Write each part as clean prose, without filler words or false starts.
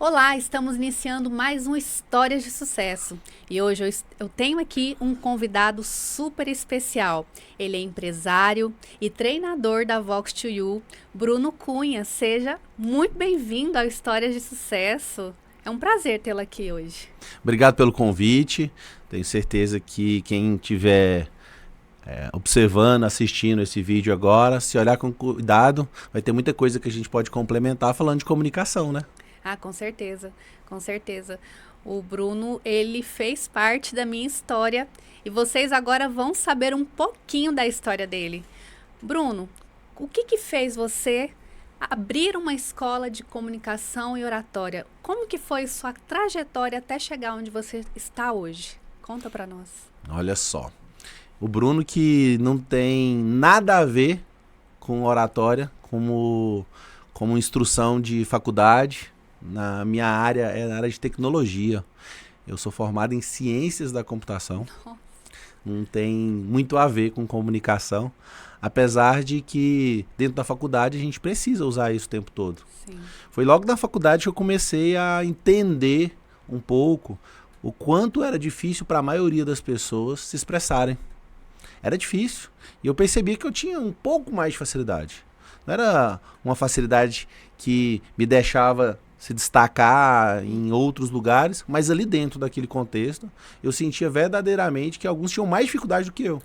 Olá, estamos iniciando mais um Histórias de Sucesso e hoje eu tenho aqui um convidado super especial. Ele é empresário e treinador da Vox2U, Bruno Cunha. Seja muito bem-vindo ao Histórias de Sucesso. É um prazer tê-lo aqui hoje. Obrigado pelo convite. Tenho certeza que quem estiver observando, assistindo esse vídeo agora, se olhar com cuidado, vai ter muita coisa que a gente pode complementar falando de comunicação, né? Ah, com certeza, com certeza. O Bruno, ele fez parte da minha história e vocês agora vão saber um pouquinho da história dele. Bruno, o que fez você abrir uma escola de comunicação e oratória? Como que foi sua trajetória até chegar onde você está hoje? Conta para nós. Olha só. O Bruno que não tem nada a ver com oratória, como instrução de faculdade. Na minha área é na área de tecnologia. Eu sou formado em ciências da computação. Nossa. Não tem muito a ver com comunicação, apesar de que dentro da faculdade a gente precisa usar isso o tempo todo. Sim. Foi logo na faculdade que eu comecei a entender um pouco o quanto era difícil para a maioria das pessoas se expressarem. Era difícil. E eu percebi que eu tinha um pouco mais de facilidade. Não era uma facilidade que me deixava se destacar em outros lugares, mas ali dentro daquele contexto, eu sentia verdadeiramente que alguns tinham mais dificuldade do que eu.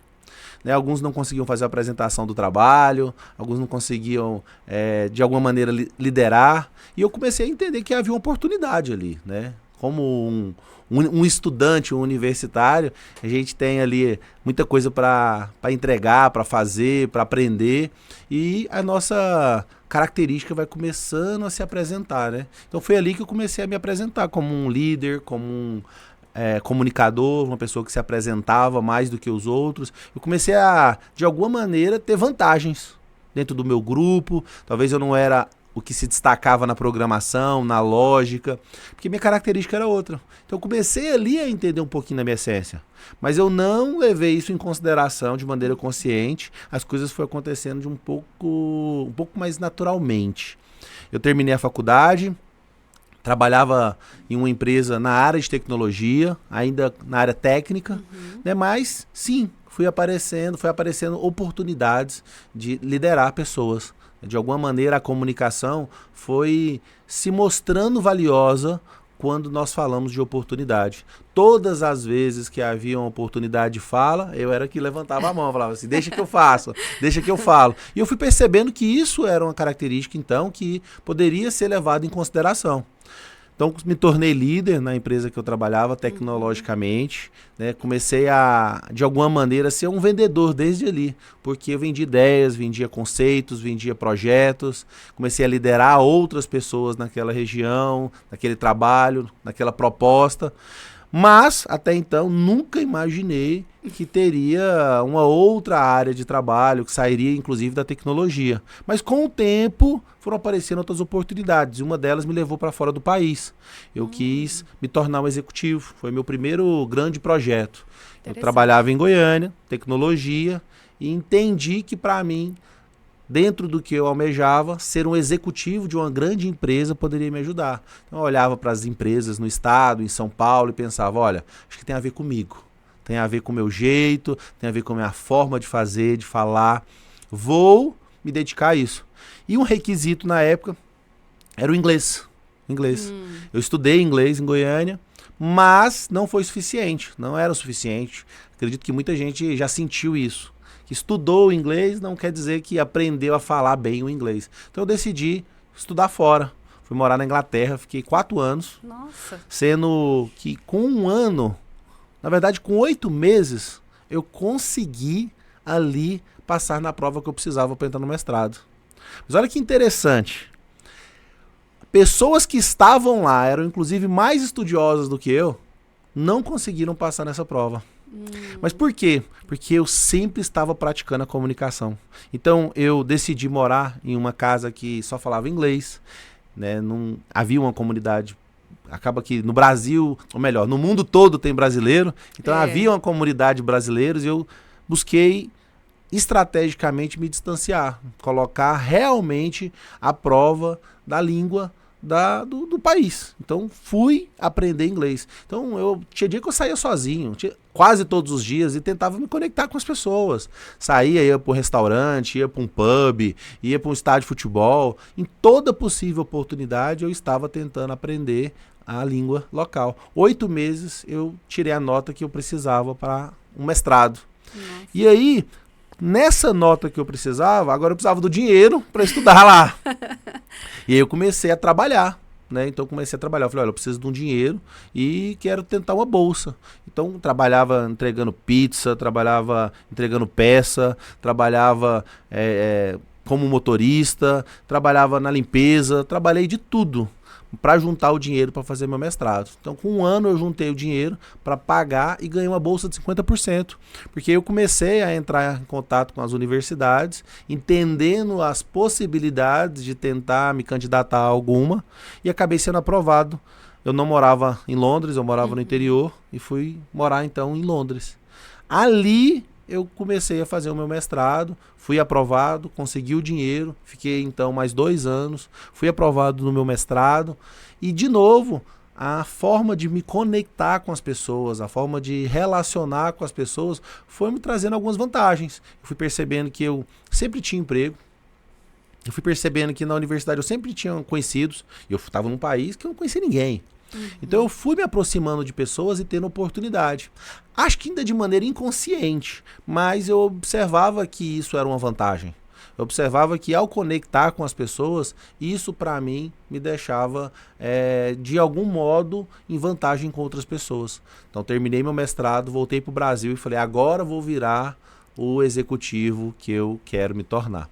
Né? Alguns não conseguiam fazer a apresentação do trabalho, alguns não conseguiam, de alguma maneira, liderar. E eu comecei a entender que havia uma oportunidade ali, né? Como um estudante, um universitário, a gente tem ali muita coisa para entregar, para fazer, para aprender, e a nossa característica vai começando a se apresentar, né? Então foi ali que eu comecei a me apresentar como um líder, como um comunicador, uma pessoa que se apresentava mais do que os outros. Eu comecei a, de alguma maneira, ter vantagens dentro do meu grupo. Talvez eu não era o que se destacava na programação, na lógica, porque minha característica era outra. Então eu comecei ali a entender um pouquinho da minha essência, mas eu não levei isso em consideração de maneira consciente. As coisas foram acontecendo de um pouco mais naturalmente. Eu terminei a faculdade, trabalhava em uma empresa na área de tecnologia, ainda na área técnica, né? Mas sim, foi aparecendo oportunidades de liderar pessoas. De alguma maneira, a comunicação foi se mostrando valiosa quando nós falamos de oportunidade. Todas as vezes que havia uma oportunidade de fala, eu era que levantava a mão, falava assim, deixa que eu faço, deixa que eu falo. E eu fui percebendo que isso era uma característica, então, que poderia ser levado em consideração. Então, me tornei líder na empresa que eu trabalhava tecnologicamente, né? Comecei a, de alguma maneira, ser um vendedor desde ali, porque eu vendia ideias, vendia conceitos, vendia projetos, comecei a liderar outras pessoas naquela região, naquele trabalho, naquela proposta. Mas, até então, nunca imaginei que teria uma outra área de trabalho, que sairia inclusive da tecnologia. Mas com o tempo foram aparecendo outras oportunidades, e uma delas me levou para fora do país. Eu quis me tornar um executivo, foi meu primeiro grande projeto. Eu trabalhava em Goiânia, tecnologia, e entendi que para mim, dentro do que eu almejava, ser um executivo de uma grande empresa poderia me ajudar. Então eu olhava para as empresas no estado, em São Paulo, e pensava, olha, acho que tem a ver comigo. Tem a ver com o meu jeito, tem a ver com a minha forma de fazer, de falar. Vou me dedicar a isso. E um requisito na época era o inglês. Eu estudei inglês em Goiânia, mas não foi suficiente, não era o suficiente. Acredito que muita gente já sentiu isso. Que estudou o inglês não quer dizer que aprendeu a falar bem o inglês. Então eu decidi estudar fora. Fui morar na Inglaterra, fiquei 4 anos. Nossa. Sendo que com um ano, na verdade com 8 meses, eu consegui ali passar na prova que eu precisava para entrar no mestrado. Mas olha que interessante. Pessoas que estavam lá, eram inclusive mais estudiosas do que eu, não conseguiram passar nessa prova. Mas por quê? Porque eu sempre estava praticando a comunicação. Então eu decidi morar em uma casa que só falava inglês, né? Não havia uma comunidade. Acaba que no Brasil, ou melhor, no mundo todo tem brasileiro. Então havia uma comunidade de brasileiros e eu busquei estrategicamente me distanciar, colocar realmente a prova da língua do país. Então, fui aprender inglês. Então, tinha dia que eu saía sozinho, quase todos os dias, e tentava me conectar com as pessoas. Saía, ia para um restaurante, ia para um pub, ia para um estádio de futebol. Em toda possível oportunidade, eu estava tentando aprender a língua local. 8 meses, eu tirei a nota que eu precisava para um mestrado. Nossa. E aí, nessa nota que eu precisava, agora eu precisava do dinheiro para estudar lá. E aí eu comecei a trabalhar, né? Então eu comecei a trabalhar. Eu falei, olha, eu preciso de um dinheiro e quero tentar uma bolsa. Então trabalhava entregando pizza, trabalhava entregando peça, trabalhava como motorista, trabalhava na limpeza, trabalhei de tudo para juntar o dinheiro para fazer meu mestrado. Então, com 1 ano eu juntei o dinheiro para pagar e ganhei uma bolsa de 50%, porque eu comecei a entrar em contato com as universidades, entendendo as possibilidades de tentar me candidatar a alguma, e acabei sendo aprovado. Eu não morava em Londres, eu morava no interior, e fui morar então em Londres. Ali eu comecei a fazer o meu mestrado, fui aprovado, consegui o dinheiro, fiquei então mais 2 anos, fui aprovado no meu mestrado e, de novo, a forma de me conectar com as pessoas, a forma de relacionar com as pessoas foi me trazendo algumas vantagens. Eu fui percebendo que eu sempre tinha emprego, eu fui percebendo que na universidade eu sempre tinha conhecidos, e eu estava num país que eu não conhecia ninguém. Então eu fui me aproximando de pessoas e tendo oportunidade. Acho que ainda de maneira inconsciente, mas eu observava que isso era uma vantagem. Eu observava que ao conectar com as pessoas, isso para mim me deixava de algum modo em vantagem com outras pessoas. Então terminei meu mestrado, voltei para o Brasil e falei, agora vou virar o executivo que eu quero me tornar.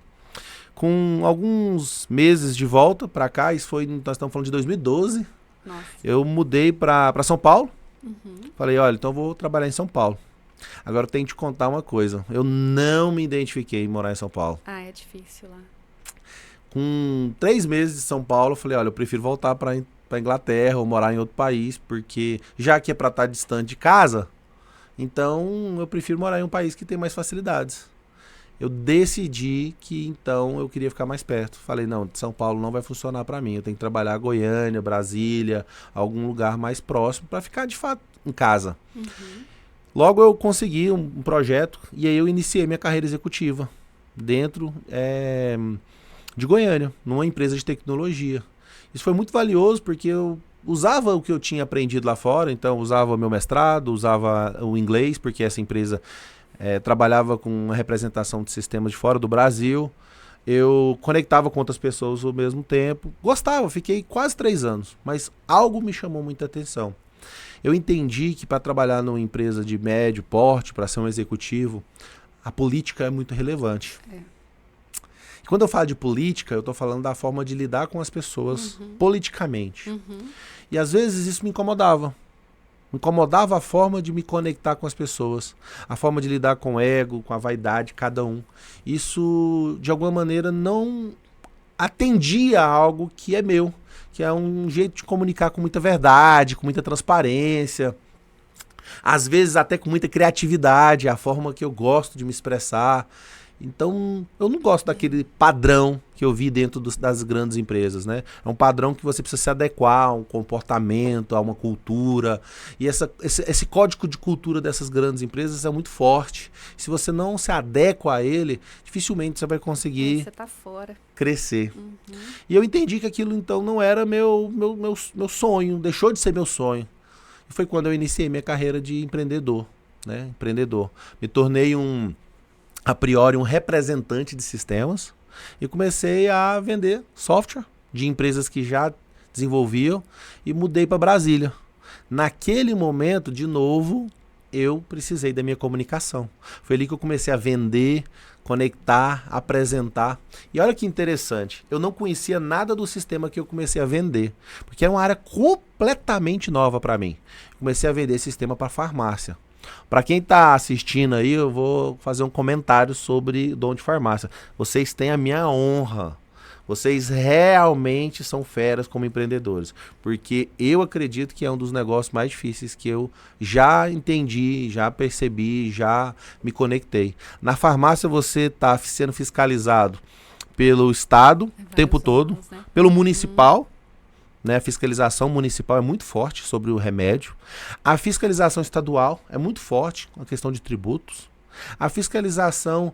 Com alguns meses de volta para cá, nós estamos falando de 2012, Nossa. eu mudei para São Paulo. Falei, olha, então eu vou trabalhar em São Paulo. Agora eu tenho que te contar uma coisa. Eu não me identifiquei em morar em São Paulo. Ah, é difícil lá. Com 3 meses de São Paulo, eu falei, olha, eu prefiro voltar para Inglaterra ou morar em outro país, porque já que é para estar distante de casa, então eu prefiro morar em um país que tem mais facilidades. Eu decidi que então eu queria ficar mais perto. Falei, não, São Paulo não vai funcionar para mim. Eu tenho que trabalhar Goiânia, Brasília, algum lugar mais próximo para ficar de fato em casa. Logo eu consegui um projeto e aí eu iniciei minha carreira executiva dentro de Goiânia, numa empresa de tecnologia. Isso foi muito valioso porque eu usava o que eu tinha aprendido lá fora, então usava o meu mestrado, usava o inglês, porque essa empresa trabalhava com uma representação de sistemas de fora do Brasil. Eu conectava com outras pessoas ao mesmo tempo. Gostava, fiquei quase 3 anos, mas algo me chamou muita atenção. Eu entendi que para trabalhar numa empresa de médio porte, para ser um executivo, a política é muito relevante. E quando eu falo de política, eu estou falando da forma de lidar com as pessoas politicamente. E às vezes isso me incomodava. Me incomodava a forma de me conectar com as pessoas, a forma de lidar com o ego, com a vaidade de cada um. Isso, de alguma maneira, não atendia a algo que é meu, que é um jeito de comunicar com muita verdade, com muita transparência, às vezes até com muita criatividade, a forma que eu gosto de me expressar. Então, eu não gosto daquele padrão que eu vi dentro das grandes empresas, né? É um padrão que você precisa se adequar a um comportamento, a uma cultura. E esse código de cultura dessas grandes empresas é muito forte. Se você não se adequa a ele, dificilmente você vai conseguir Você tá fora. crescer. E eu entendi que aquilo, então, não era meu sonho, deixou de ser meu sonho. E foi quando eu iniciei minha carreira de empreendedor, né? Empreendedor. Me tornei a priori um representante de sistemas e comecei a vender software de empresas que já desenvolviam e mudei para Brasília. Naquele momento, de novo, eu precisei da minha comunicação. Foi ali que eu comecei a vender, conectar, apresentar. E olha que interessante, eu não conhecia nada do sistema que eu comecei a vender, porque era uma área completamente nova para mim. Comecei a vender sistema para farmácia. Para quem está assistindo aí, eu vou fazer um comentário sobre dono de farmácia. Vocês têm a minha honra. Vocês realmente são feras como empreendedores. Porque eu acredito que é um dos negócios mais difíceis que eu já entendi, já percebi, já me conectei. Na farmácia você está sendo fiscalizado pelo Estado o tempo todo, né? pelo municipal, né? A fiscalização municipal é muito forte sobre o remédio. A fiscalização estadual é muito forte com a questão de tributos. A fiscalização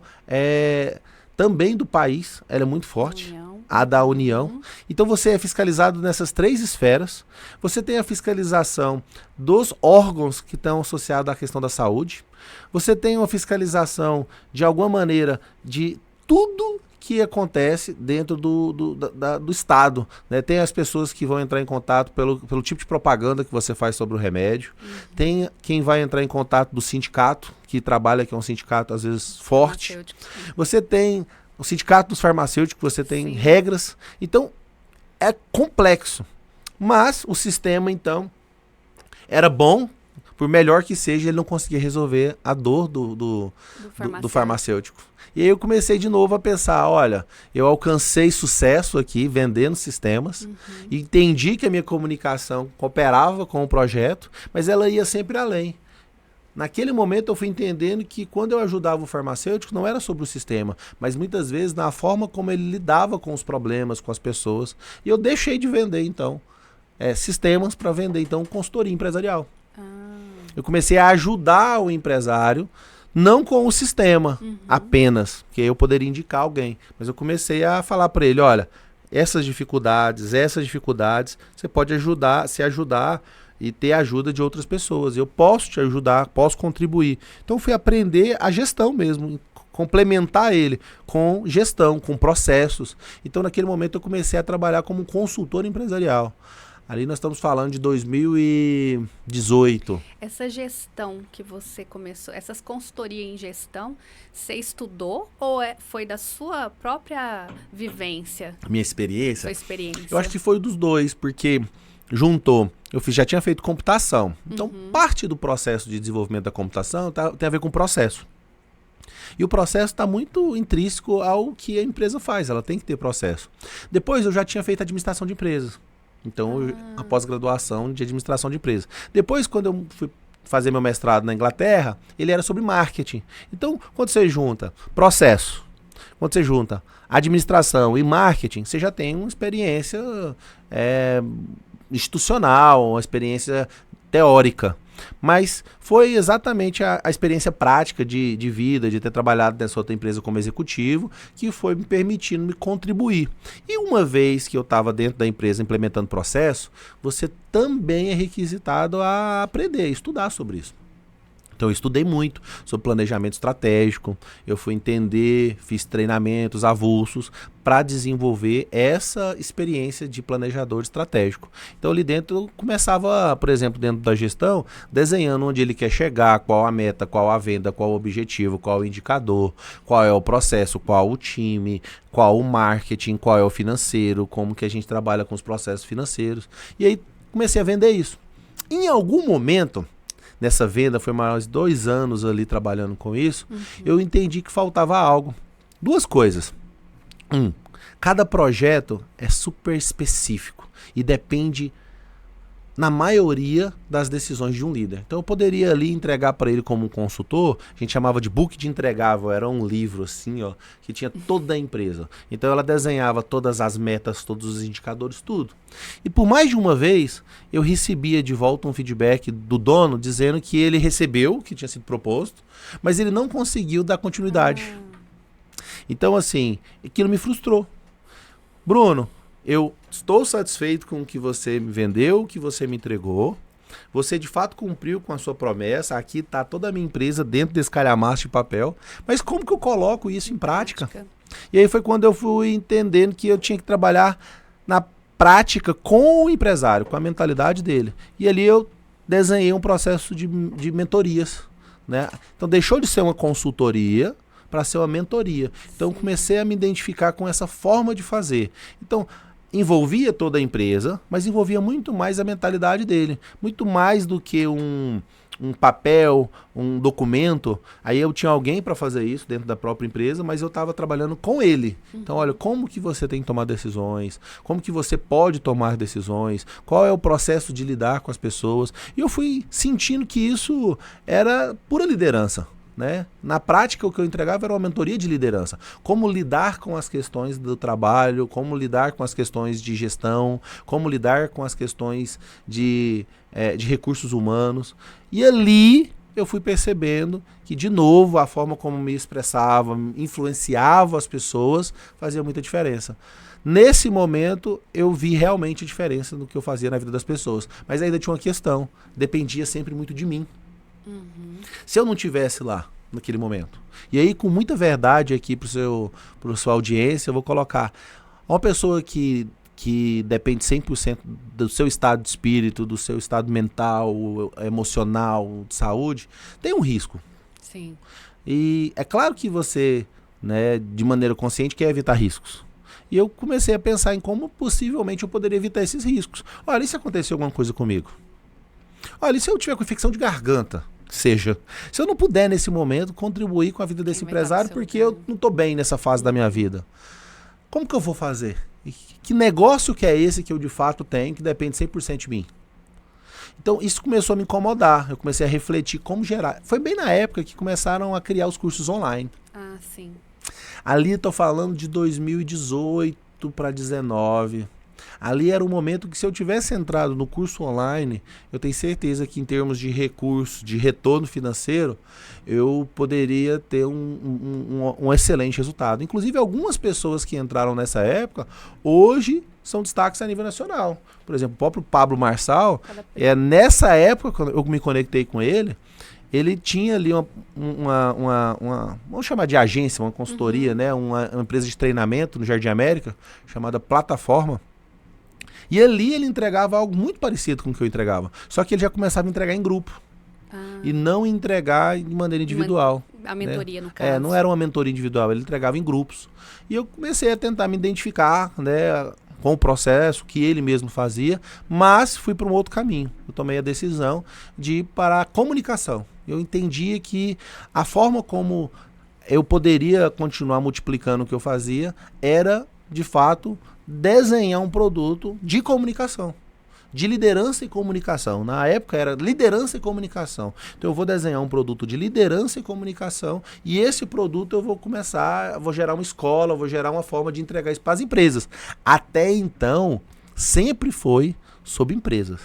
também do país, ela é muito forte. A da União. Então você é fiscalizado nessas 3 esferas. Você tem a fiscalização dos órgãos que estão associados à questão da saúde. Você tem uma fiscalização, de alguma maneira, de tudo que acontece dentro do Estado, né? Tem as pessoas que vão entrar em contato pelo tipo de propaganda que você faz sobre o remédio. Tem quem vai entrar em contato do sindicato, que trabalha, que é um sindicato às vezes forte. Você tem o sindicato dos farmacêuticos, você tem regras. Então, é complexo. Mas o sistema, então, era bom, por melhor que seja, ele não conseguia resolver a dor do farmacêutico. E aí eu comecei de novo a pensar, olha, eu alcancei sucesso aqui vendendo sistemas, entendi que a minha comunicação cooperava com o projeto, mas ela ia sempre além. Naquele momento eu fui entendendo que quando eu ajudava o farmacêutico não era sobre o sistema, mas muitas vezes na forma como ele lidava com os problemas, com as pessoas. E eu deixei de vender então sistemas para vender então consultoria empresarial. Eu comecei a ajudar o empresário, não com o sistema apenas, que eu poderia indicar alguém, mas eu comecei a falar para ele, olha, essas dificuldades, você pode se ajudar e ter a ajuda de outras pessoas. Eu posso te ajudar, posso contribuir. Então fui aprender a gestão mesmo, complementar ele com gestão, com processos. Então naquele momento eu comecei a trabalhar como consultor empresarial. Ali nós estamos falando de 2018. Essa gestão que você começou, essas consultorias em gestão, você estudou ou foi da sua própria vivência? Minha experiência? Sua experiência. Eu acho que foi dos dois, porque juntou. Já tinha feito computação. Então, parte do processo de desenvolvimento da computação tem a ver com o processo. E o processo está muito intrínseco ao que a empresa faz. Ela tem que ter processo. Depois, eu já tinha feito administração de empresas. Então, a pós-graduação de administração de empresas. Depois, quando eu fui fazer meu mestrado na Inglaterra, ele era sobre marketing. Então, quando você junta processo, quando você junta administração e marketing, você já tem uma experiência institucional, uma experiência teórica. Mas foi exatamente a experiência prática de vida, de ter trabalhado nessa outra empresa como executivo, que foi me permitindo me contribuir. E uma vez que eu estava dentro da empresa implementando processo, você também é requisitado a aprender, a estudar sobre isso. Então eu estudei muito sobre planejamento estratégico, eu fui entender, fiz treinamentos avulsos para desenvolver essa experiência de planejador estratégico. Então ali dentro eu começava, por exemplo, dentro da gestão, desenhando onde ele quer chegar, qual a meta, qual a venda, qual o objetivo, qual o indicador, qual é o processo, qual o time, qual o marketing, qual é o financeiro, como que a gente trabalha com os processos financeiros. E aí comecei a vender isso. Em algum momento nessa venda, foi mais 2 anos ali trabalhando com isso, eu entendi que faltava algo. 2 coisas. Cada projeto é super específico e depende, na maioria, das decisões de um líder. Então eu poderia ali entregar para ele como um consultor, a gente chamava de book de entregável, era um livro assim, ó, que tinha toda a empresa. Então ela desenhava todas as metas, todos os indicadores, tudo. E por mais de uma vez, eu recebia de volta um feedback do dono dizendo que ele recebeu o que tinha sido proposto, mas ele não conseguiu dar continuidade. Então assim, aquilo me frustrou. Bruno, eu estou satisfeito com o que você me vendeu, o que você me entregou. Você de fato cumpriu com a sua promessa. Aqui está toda a minha empresa dentro desse calhamaço de papel. Mas como que eu coloco isso em prática? E aí foi quando eu fui entendendo que eu tinha que trabalhar na prática com o empresário, com a mentalidade dele. E ali eu desenhei um processo de mentorias, né? Então deixou de ser uma consultoria para ser uma mentoria. Então comecei a me identificar com essa forma de fazer. Então envolvia toda a empresa, mas envolvia muito mais a mentalidade dele. Muito mais do que um papel, um documento. Aí eu tinha alguém para fazer isso dentro da própria empresa, mas eu estava trabalhando com ele. Então, olha, como que você tem que tomar decisões, como que você pode tomar decisões, qual é o processo de lidar com as pessoas. E eu fui sentindo que isso era pura liderança. né? Na prática, o que eu entregava era uma mentoria de liderança. Como lidar com as questões do trabalho, como lidar com as questões de gestão, como lidar com as questões de recursos humanos. E ali eu fui percebendo que, de novo, a forma como me expressava, influenciava as pessoas, fazia muita diferença. Nesse momento, eu vi realmente a diferença no que eu fazia na vida das pessoas. Mas ainda tinha uma questão, dependia sempre muito de mim. Se eu não tivesse lá, naquele momento. E aí, com muita verdade aqui para sua audiência, eu vou colocar uma pessoa que depende 100% do seu estado de espírito, do seu estado mental, emocional, de saúde, tem um risco. Sim. E é claro que você, né, de maneira consciente, quer evitar riscos. E eu comecei a pensar em como possivelmente eu poderia evitar esses riscos. Olha, e se acontecer alguma coisa comigo? Olha, e se eu tiver com infecção de garganta? Seja, se eu não puder nesse momento contribuir com a vida desse empresário porque eu não estou bem nessa fase da minha vida, como que eu vou fazer? E que negócio que é esse que eu de fato tenho que depende 100% de mim? Então isso começou a me incomodar, eu comecei a refletir como gerar. Foi bem na época que começaram a criar os cursos online. Ah, sim. Ali estou falando de 2018 para 2019. Ali era o momento que, se eu tivesse entrado no curso online, eu tenho certeza que, em termos de recurso, de retorno financeiro, eu poderia ter um excelente resultado. Inclusive, algumas pessoas que entraram nessa época, hoje são destaques a nível nacional. Por exemplo, o próprio Pablo Marçal, nessa época, quando eu me conectei com ele, ele tinha ali vamos chamar de agência, uma consultoria, né? Uma empresa de treinamento no Jardim América, chamada Plataforma. E ali ele entregava algo muito parecido com o que eu entregava. Só que ele já começava a entregar em grupo. E não entregar de maneira individual. A mentoria, né? No caso. Não era uma mentoria individual, ele entregava em grupos. E eu comecei a tentar me identificar, né, com o processo que ele mesmo fazia, mas fui para um outro caminho. Eu tomei a decisão de ir para a comunicação. Eu entendia que a forma como eu poderia continuar multiplicando o que eu fazia era, de fato, desenhar um produto de comunicação, de liderança e comunicação. Na época era liderança e comunicação. Então eu vou desenhar um produto de liderança e comunicação, e esse produto eu vou gerar uma escola, vou gerar uma forma de entregar isso para as empresas. Até então, sempre foi sobre empresas.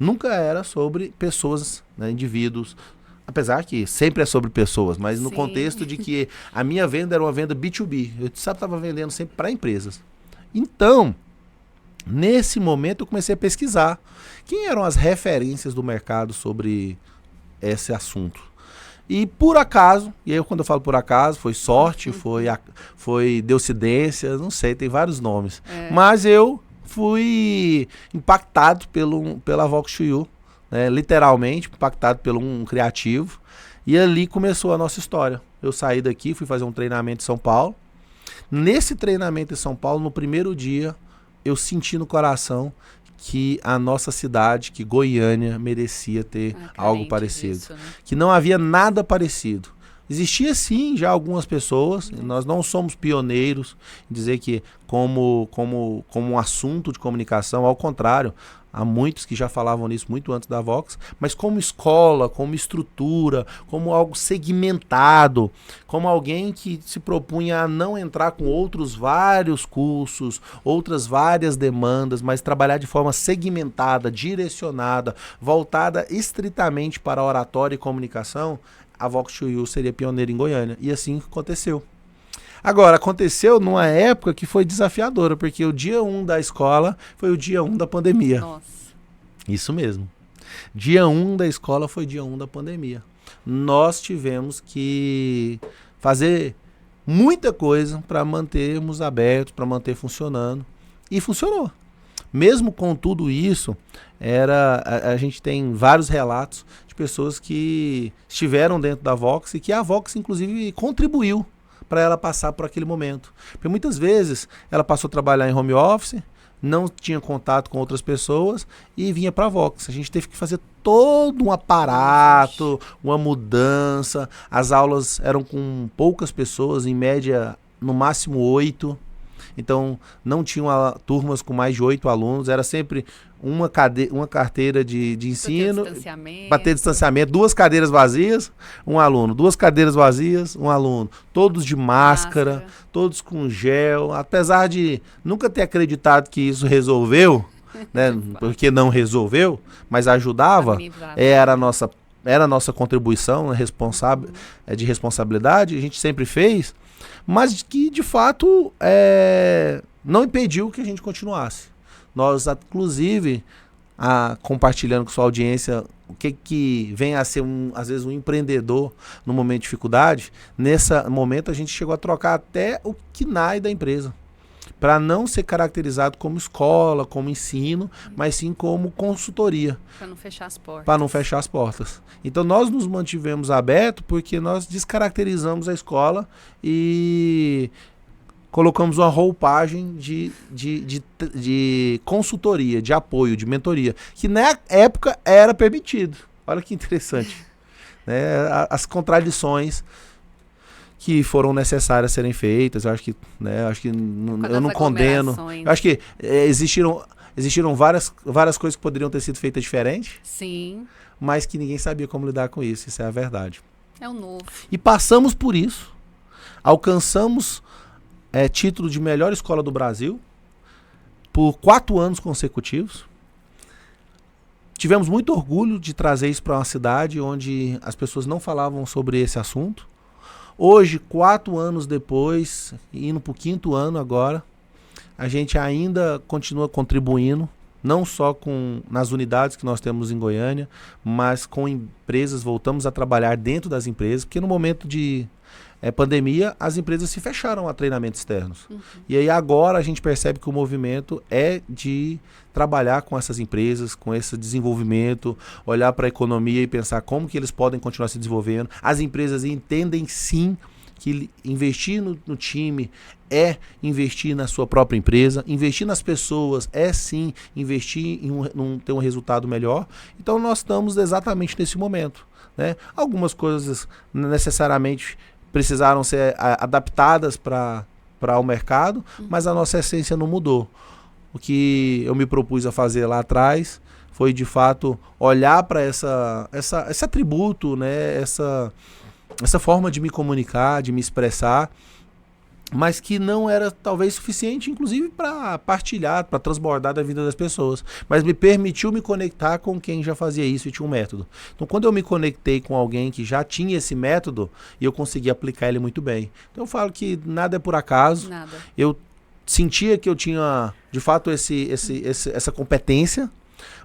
Nunca era sobre pessoas, né, indivíduos. Apesar que sempre é sobre pessoas, mas no contexto de que a minha venda era uma venda B2B. Eu estava vendendo sempre para empresas. Então, nesse momento eu comecei a pesquisar quem eram as referências do mercado sobre esse assunto. E por acaso, e aí quando eu falo por acaso, foi sorte, foi deucidência, não sei, tem vários nomes. Mas eu fui impactado pela Vox to You, né, literalmente impactado pelo um criativo. E ali começou a nossa história. Eu saí daqui, fui fazer um treinamento em São Paulo. Nesse treinamento em São Paulo, no primeiro dia, eu senti no coração que a nossa cidade, que Goiânia, merecia ter algo parecido. Disso, né? Que não havia nada parecido. Existia sim já algumas pessoas, nós não somos pioneiros em dizer que como um assunto de comunicação, ao contrário, há muitos que já falavam nisso muito antes da Vox, mas como escola, como estrutura, como algo segmentado, como alguém que se propunha a não entrar com outros vários cursos, outras várias demandas, mas trabalhar de forma segmentada, direcionada, voltada estritamente para oratória e comunicação, a Vox to You seria pioneira em Goiânia. E assim aconteceu. Agora, aconteceu numa época que foi desafiadora, porque o dia 1 da escola foi o dia 1 da pandemia. Nossa. Isso mesmo. Dia 1 da escola foi dia 1 da pandemia. Nós tivemos que fazer muita coisa para mantermos abertos, para manter funcionando. E funcionou. Mesmo com tudo isso, a gente tem vários relatos de pessoas que estiveram dentro da Vox e que a Vox, inclusive, contribuiu para ela passar por aquele momento. Porque muitas vezes ela passou a trabalhar em home office, não tinha contato com outras pessoas e vinha para a Vox. A gente teve que fazer todo um aparato, uma mudança. As aulas eram com poucas pessoas, em média, no máximo 8. então não tinham turmas com mais de 8 alunos, era sempre uma carteira de ensino, para ter distanciamento, 2 cadeiras vazias, um aluno, 2 cadeiras vazias, um aluno, todos de máscara, todos com gel, apesar de nunca ter acreditado que isso resolveu, né, porque não resolveu, mas ajudava, era a nossa contribuição, né, de responsabilidade, a gente sempre fez, mas que de fato não impediu que a gente continuasse. Nós, inclusive, compartilhando com sua audiência o que vem a ser, às vezes, um empreendedor no momento de dificuldade, nesse momento a gente chegou a trocar até o KNAI da empresa, para não ser caracterizado como escola, como ensino, mas sim como consultoria. Para não fechar as portas. Para não fechar as portas. Então nós nos mantivemos abertos porque nós descaracterizamos a escola e colocamos uma roupagem de consultoria, de apoio, de mentoria, que na época era permitido. Olha que interessante. Né? As contradições que foram necessárias serem feitas, eu acho que, né, eu não condeno. Eu acho que existiram várias coisas que poderiam ter sido feitas diferente. Sim. Mas que ninguém sabia como lidar com isso, isso é a verdade. É o novo. E passamos por isso, alcançamos título de melhor escola do Brasil por 4 anos consecutivos. Tivemos muito orgulho de trazer isso para uma cidade onde as pessoas não falavam sobre esse assunto. Hoje, 4 anos depois, indo para o 5º ano agora, a gente ainda continua contribuindo, não só nas unidades que nós temos em Goiânia, mas com empresas, voltamos a trabalhar dentro das empresas, porque no momento de pandemia, as empresas se fecharam a treinamentos externos. Uhum. E aí agora a gente percebe que o movimento é de trabalhar com essas empresas, com esse desenvolvimento, olhar para a economia e pensar como que eles podem continuar se desenvolvendo. As empresas entendem sim que investir no time é investir na sua própria empresa, investir nas pessoas é sim investir em ter um resultado melhor. Então nós estamos exatamente nesse momento, né? Algumas coisas necessariamente precisaram ser adaptadas para o mercado, mas a nossa essência não mudou. O que eu me propus a fazer lá atrás foi, de fato, olhar para esse atributo, né? essa forma de me comunicar, de me expressar, mas que não era talvez suficiente, inclusive, para partilhar, para transbordar da vida das pessoas. Mas me permitiu me conectar com quem já fazia isso e tinha um método. Então, quando eu me conectei com alguém que já tinha esse método, eu consegui aplicar ele muito bem. Então, eu falo que nada é por acaso. Nada. Eu sentia que eu tinha, de fato, essa competência,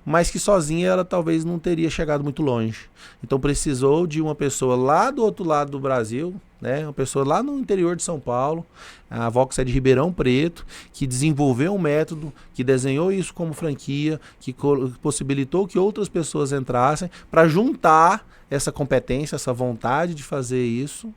mas que sozinha ela talvez não teria chegado muito longe. Então precisou de uma pessoa lá do outro lado do Brasil, né, uma pessoa lá no interior de São Paulo, a Vox é de Ribeirão Preto, que desenvolveu um método, que desenhou isso como franquia, que possibilitou que outras pessoas entrassem para juntar essa competência, essa vontade de fazer isso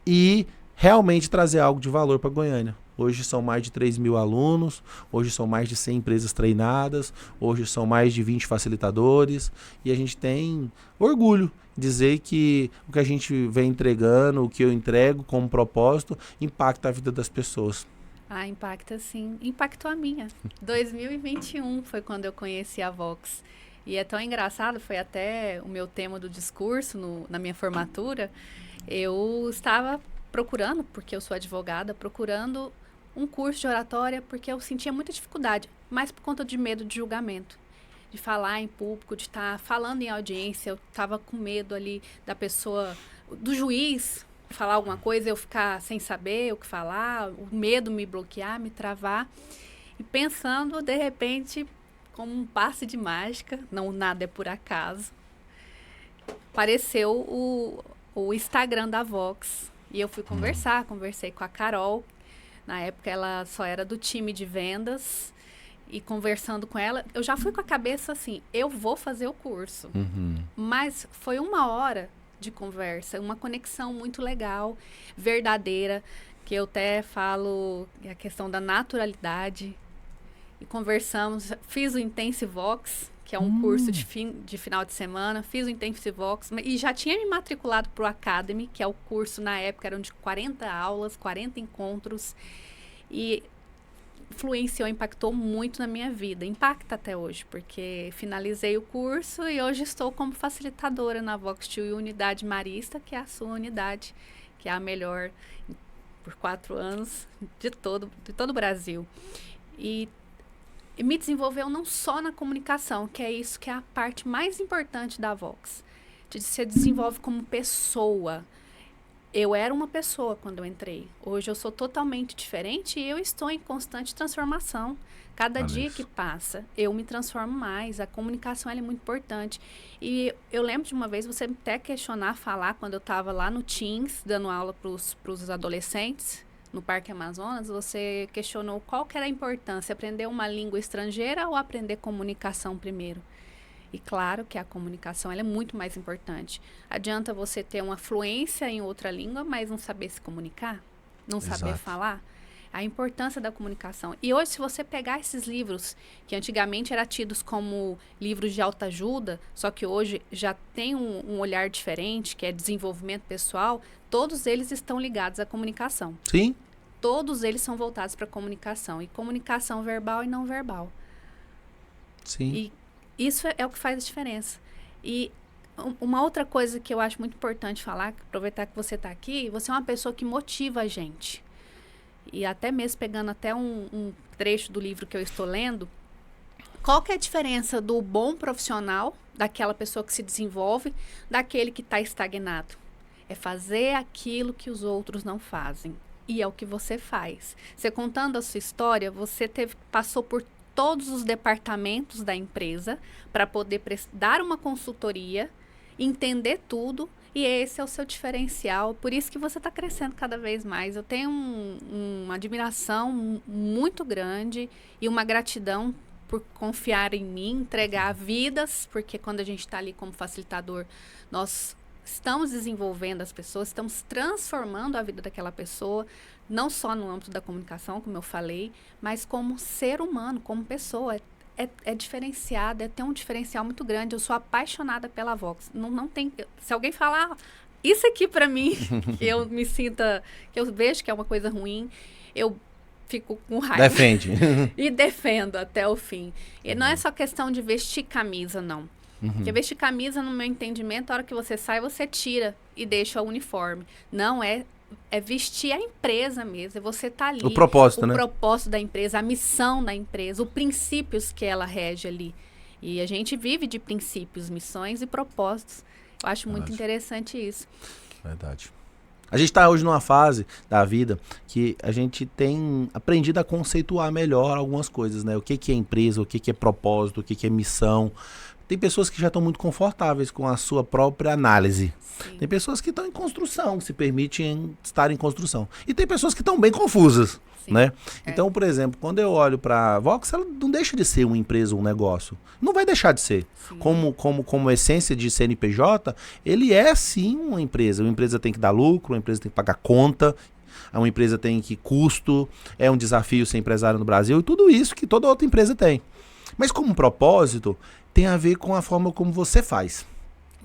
e realmente trazer algo de valor para Goiânia. Hoje são mais de 3.000 alunos, hoje são mais de 100 empresas treinadas, hoje são mais de 20 facilitadores e a gente tem orgulho de dizer que o que a gente vem entregando, o que eu entrego como propósito, impacta a vida das pessoas. Ah, impacta sim. Impactou a minha. 2021 foi quando eu conheci a Vox. E é tão engraçado, foi até o meu tema do discurso na minha formatura. Eu estava procurando, porque eu sou advogada, procurando um curso de oratória, porque eu sentia muita dificuldade, mas por conta de medo de julgamento, de falar em público, de estar falando em audiência. Eu estava com medo ali da pessoa, do juiz falar alguma coisa, eu ficar sem saber o que falar, o medo me bloquear, me travar. E pensando, de repente, como um passe de mágica, não, nada é por acaso, apareceu o Instagram da Vox. E eu fui conversei com a Carol. Na época ela só era do time de vendas. E conversando com ela, eu já fui com a cabeça assim, eu vou fazer o curso. Uhum. Mas foi 1 hora de conversa, uma conexão muito legal, verdadeira, que eu até falo a questão da naturalidade. E conversamos, fiz o Intensivox, que é um curso de final de semana, fiz o Intensivox e já tinha me matriculado para o Academy, que é o curso, na época, eram de 40 aulas, 40 encontros. E influenciou, impactou muito na minha vida. Impacta até hoje, porque finalizei o curso e hoje estou como facilitadora na Voxtur Unidade Marista, que é a sua unidade, que é a melhor por 4 anos de todo o Brasil. E me desenvolveu não só na comunicação, que é isso que é a parte mais importante da Vox. Você desenvolve como pessoa. Eu era uma pessoa quando eu entrei. Hoje eu sou totalmente diferente e eu estou em constante transformação. Cada dia que passa, eu me transformo mais. A comunicação ela é muito importante. E eu lembro de uma vez você até falar, quando eu estava lá no Teams, dando aula para os adolescentes, no Parque Amazonas, você questionou qual que era a importância, aprender uma língua estrangeira ou aprender comunicação primeiro? E claro que a comunicação ela é muito mais importante. Adianta você ter uma fluência em outra língua, mas não saber se comunicar, não saber falar. A importância da comunicação. E hoje, se você pegar esses livros, que antigamente eram tidos como livros de autoajuda, só que hoje já tem um olhar diferente, que é desenvolvimento pessoal, todos eles estão ligados à comunicação. Sim. Todos eles são voltados para a comunicação. E comunicação verbal e não verbal. Sim. E isso é o que faz a diferença. E uma outra coisa que eu acho muito importante falar, aproveitar que você está aqui, você é uma pessoa que motiva a gente. E até mesmo pegando até um trecho do livro que eu estou lendo, qual que é a diferença do bom profissional, daquela pessoa que se desenvolve, daquele que está estagnado? É fazer aquilo que os outros não fazem. E é o que você faz. Você contando a sua história, você passou por todos os departamentos da empresa para poder dar uma consultoria, entender tudo, e esse é o seu diferencial. Por isso que você está crescendo cada vez mais. Eu tenho uma admiração muito grande e uma gratidão por confiar em mim, entregar vidas, porque quando a gente está ali como facilitador, nós estamos desenvolvendo as pessoas, estamos transformando a vida daquela pessoa, não só no âmbito da comunicação, como eu falei, mas como ser humano, como pessoa. É diferenciada, tem um diferencial muito grande. Eu sou apaixonada pela Vox. Não tem, se alguém falar isso aqui para mim, que eu me sinta, que eu vejo que é uma coisa ruim, eu fico com raiva. Defende. E defendo até o fim. E não é só questão de vestir camisa, não. Porque vestir camisa, no meu entendimento, a hora que você sai, você tira e deixa o uniforme. Não, é vestir a empresa mesmo, é você estar ali. O propósito, né? O propósito da empresa, a missão da empresa, os princípios que ela rege ali. E a gente vive de princípios, missões e propósitos. Eu acho muito interessante isso. Verdade. A gente está hoje numa fase da vida que a gente tem aprendido a conceituar melhor algumas coisas, né? O que é empresa, o que é propósito, o que é missão. Tem pessoas que já estão muito confortáveis com a sua própria análise. Sim. Tem pessoas que estão em construção, se permitem estar em construção. E tem pessoas que estão bem confusas, né? Então, por exemplo, quando eu olho para a Vox, ela não deixa de ser uma empresa, um negócio. Não vai deixar de ser. Como essência de CNPJ, ele é sim uma empresa. Uma empresa tem que dar lucro, uma empresa tem que pagar conta, uma empresa tem que custo, é um desafio ser empresário no Brasil, e tudo isso que toda outra empresa tem. Mas como propósito, tem a ver com a forma como você faz.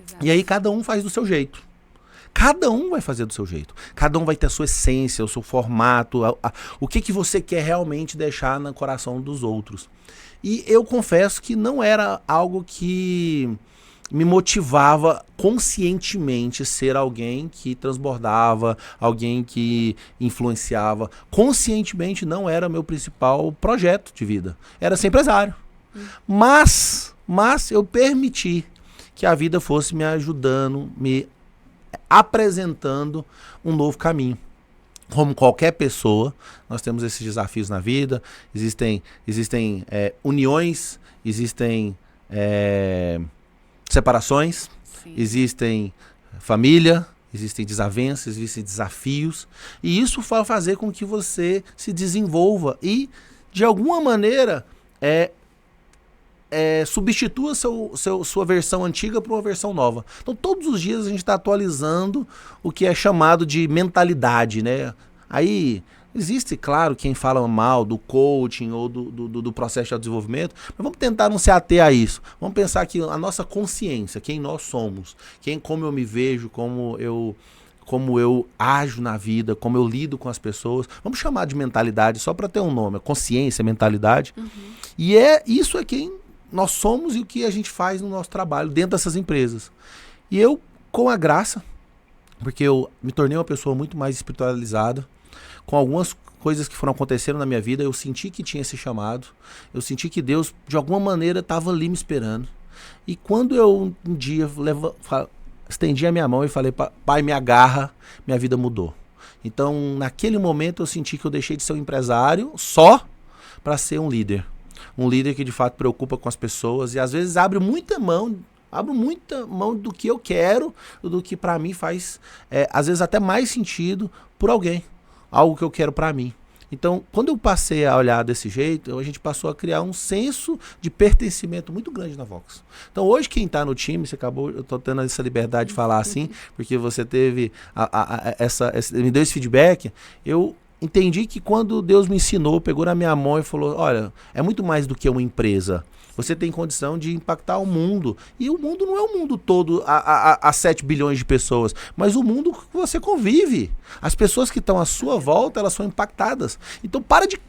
Exato. E aí cada um faz do seu jeito. Cada um vai fazer do seu jeito. Cada um vai ter a sua essência, o seu formato, o que você quer realmente deixar no coração dos outros. E eu confesso que não era algo que me motivava conscientemente ser alguém que transbordava, alguém que influenciava. Conscientemente não era meu principal projeto de vida. Era ser empresário. Mas eu permiti que a vida fosse me ajudando, me apresentando um novo caminho. Como qualquer pessoa, nós temos esses desafios na vida, existem uniões, existem separações, sim, existem família, existem desavenças, existem desafios, e isso vai fazer com que você se desenvolva e, de alguma maneira, substitua sua versão antiga por uma versão nova. Então, todos os dias a gente está atualizando o que é chamado de mentalidade, né? Aí, existe, claro, quem fala mal do coaching ou do processo de desenvolvimento, mas vamos tentar não se ater a isso. Vamos pensar que a nossa consciência, quem nós somos, como eu me vejo, como eu como eu ajo na vida, como eu lido com as pessoas. Vamos chamar de mentalidade, só para ter um nome. Consciência, mentalidade. E isso é quem nós somos e o que a gente faz no nosso trabalho dentro dessas empresas. E eu, com a graça, porque eu me tornei uma pessoa muito mais espiritualizada, com algumas coisas que foram acontecendo na minha vida, eu senti que tinha esse chamado, eu senti que Deus, de alguma maneira, estava ali me esperando. E quando eu, um dia, estendi a minha mão e falei, pai, me agarra, minha vida mudou. Então, naquele momento, eu senti que eu deixei de ser um empresário só para ser um líder. Um líder que, de fato, preocupa com as pessoas e, às vezes, abre muita mão do que eu quero, do que para mim faz, às vezes, até mais sentido por alguém. Algo que eu quero para mim. Então, quando eu passei a olhar desse jeito, a gente passou a criar um senso de pertencimento muito grande na Vox. Então, hoje quem está no time, eu estou tendo essa liberdade de falar assim, porque você teve me deu esse feedback, eu entendi que quando Deus me ensinou, pegou na minha mão e falou, olha, é muito mais do que uma empresa. Você tem condição de impactar o mundo. E o mundo não é o mundo todo a 7 bilhões de pessoas, mas o mundo que você convive. As pessoas que estão à sua volta, elas são impactadas. Então para de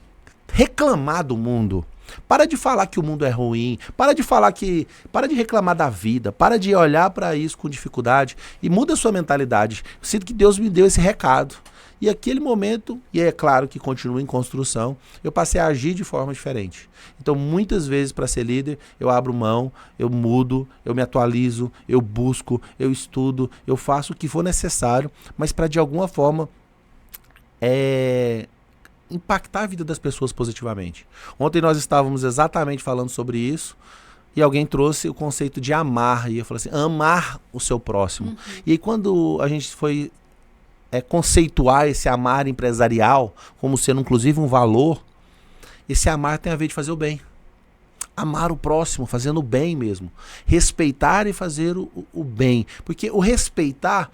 reclamar do mundo. Para de falar que o mundo é ruim. Para de reclamar da vida. Para de olhar para isso com dificuldade. E muda a sua mentalidade. Eu sinto que Deus me deu esse recado. E aquele momento, e é claro que continua em construção, eu passei a agir de forma diferente. Então, muitas vezes, para ser líder, eu abro mão, eu mudo, eu me atualizo, eu busco, eu estudo, eu faço o que for necessário, mas para, de alguma forma, impactar a vida das pessoas positivamente. Ontem nós estávamos exatamente falando sobre isso, e alguém trouxe o conceito de amar, e eu falei assim, amar o seu próximo. E aí, quando a gente foi conceituar esse amar empresarial como sendo inclusive um valor, esse amar tem a ver de fazer o bem. Amar o próximo, fazendo o bem mesmo. Respeitar e fazer o bem. Porque o respeitar,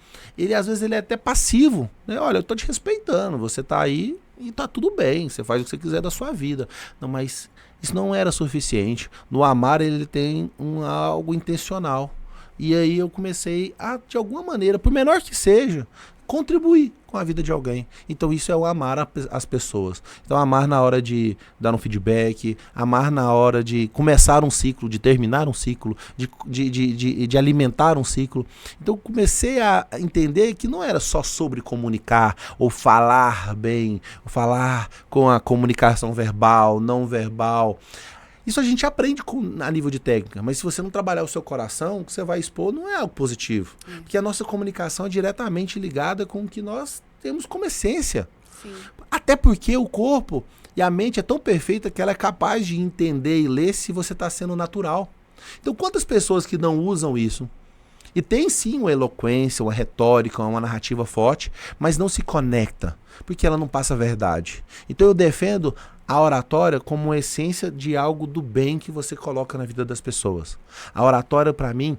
às vezes ele é até passivo. Né? Olha, eu estou te respeitando, você está aí e está tudo bem, você faz o que você quiser da sua vida. Não, mas isso não era suficiente. No amar ele tem algo intencional. E aí eu comecei a, de alguma maneira, por menor que seja, contribuir com a vida de alguém. Então isso é o amar as pessoas. Então amar na hora de dar um feedback, amar na hora de começar um ciclo, de terminar um ciclo, de alimentar um ciclo. Então comecei a entender que não era só sobre comunicar, ou falar bem, ou falar com a comunicação verbal, não verbal. Isso a gente aprende a nível de técnica, mas se você não trabalhar o seu coração, o que você vai expor não é algo positivo. Porque a nossa comunicação é diretamente ligada com o que nós temos como essência. Sim. Até porque o corpo e a mente é tão perfeita que ela é capaz de entender e ler se você está sendo natural. Então quantas pessoas que não usam isso? E tem sim uma eloquência, uma retórica, uma narrativa forte, mas não se conecta, porque ela não passa a verdade. Então eu defendo a oratória como uma essência de algo do bem que você coloca na vida das pessoas. A oratória, para mim,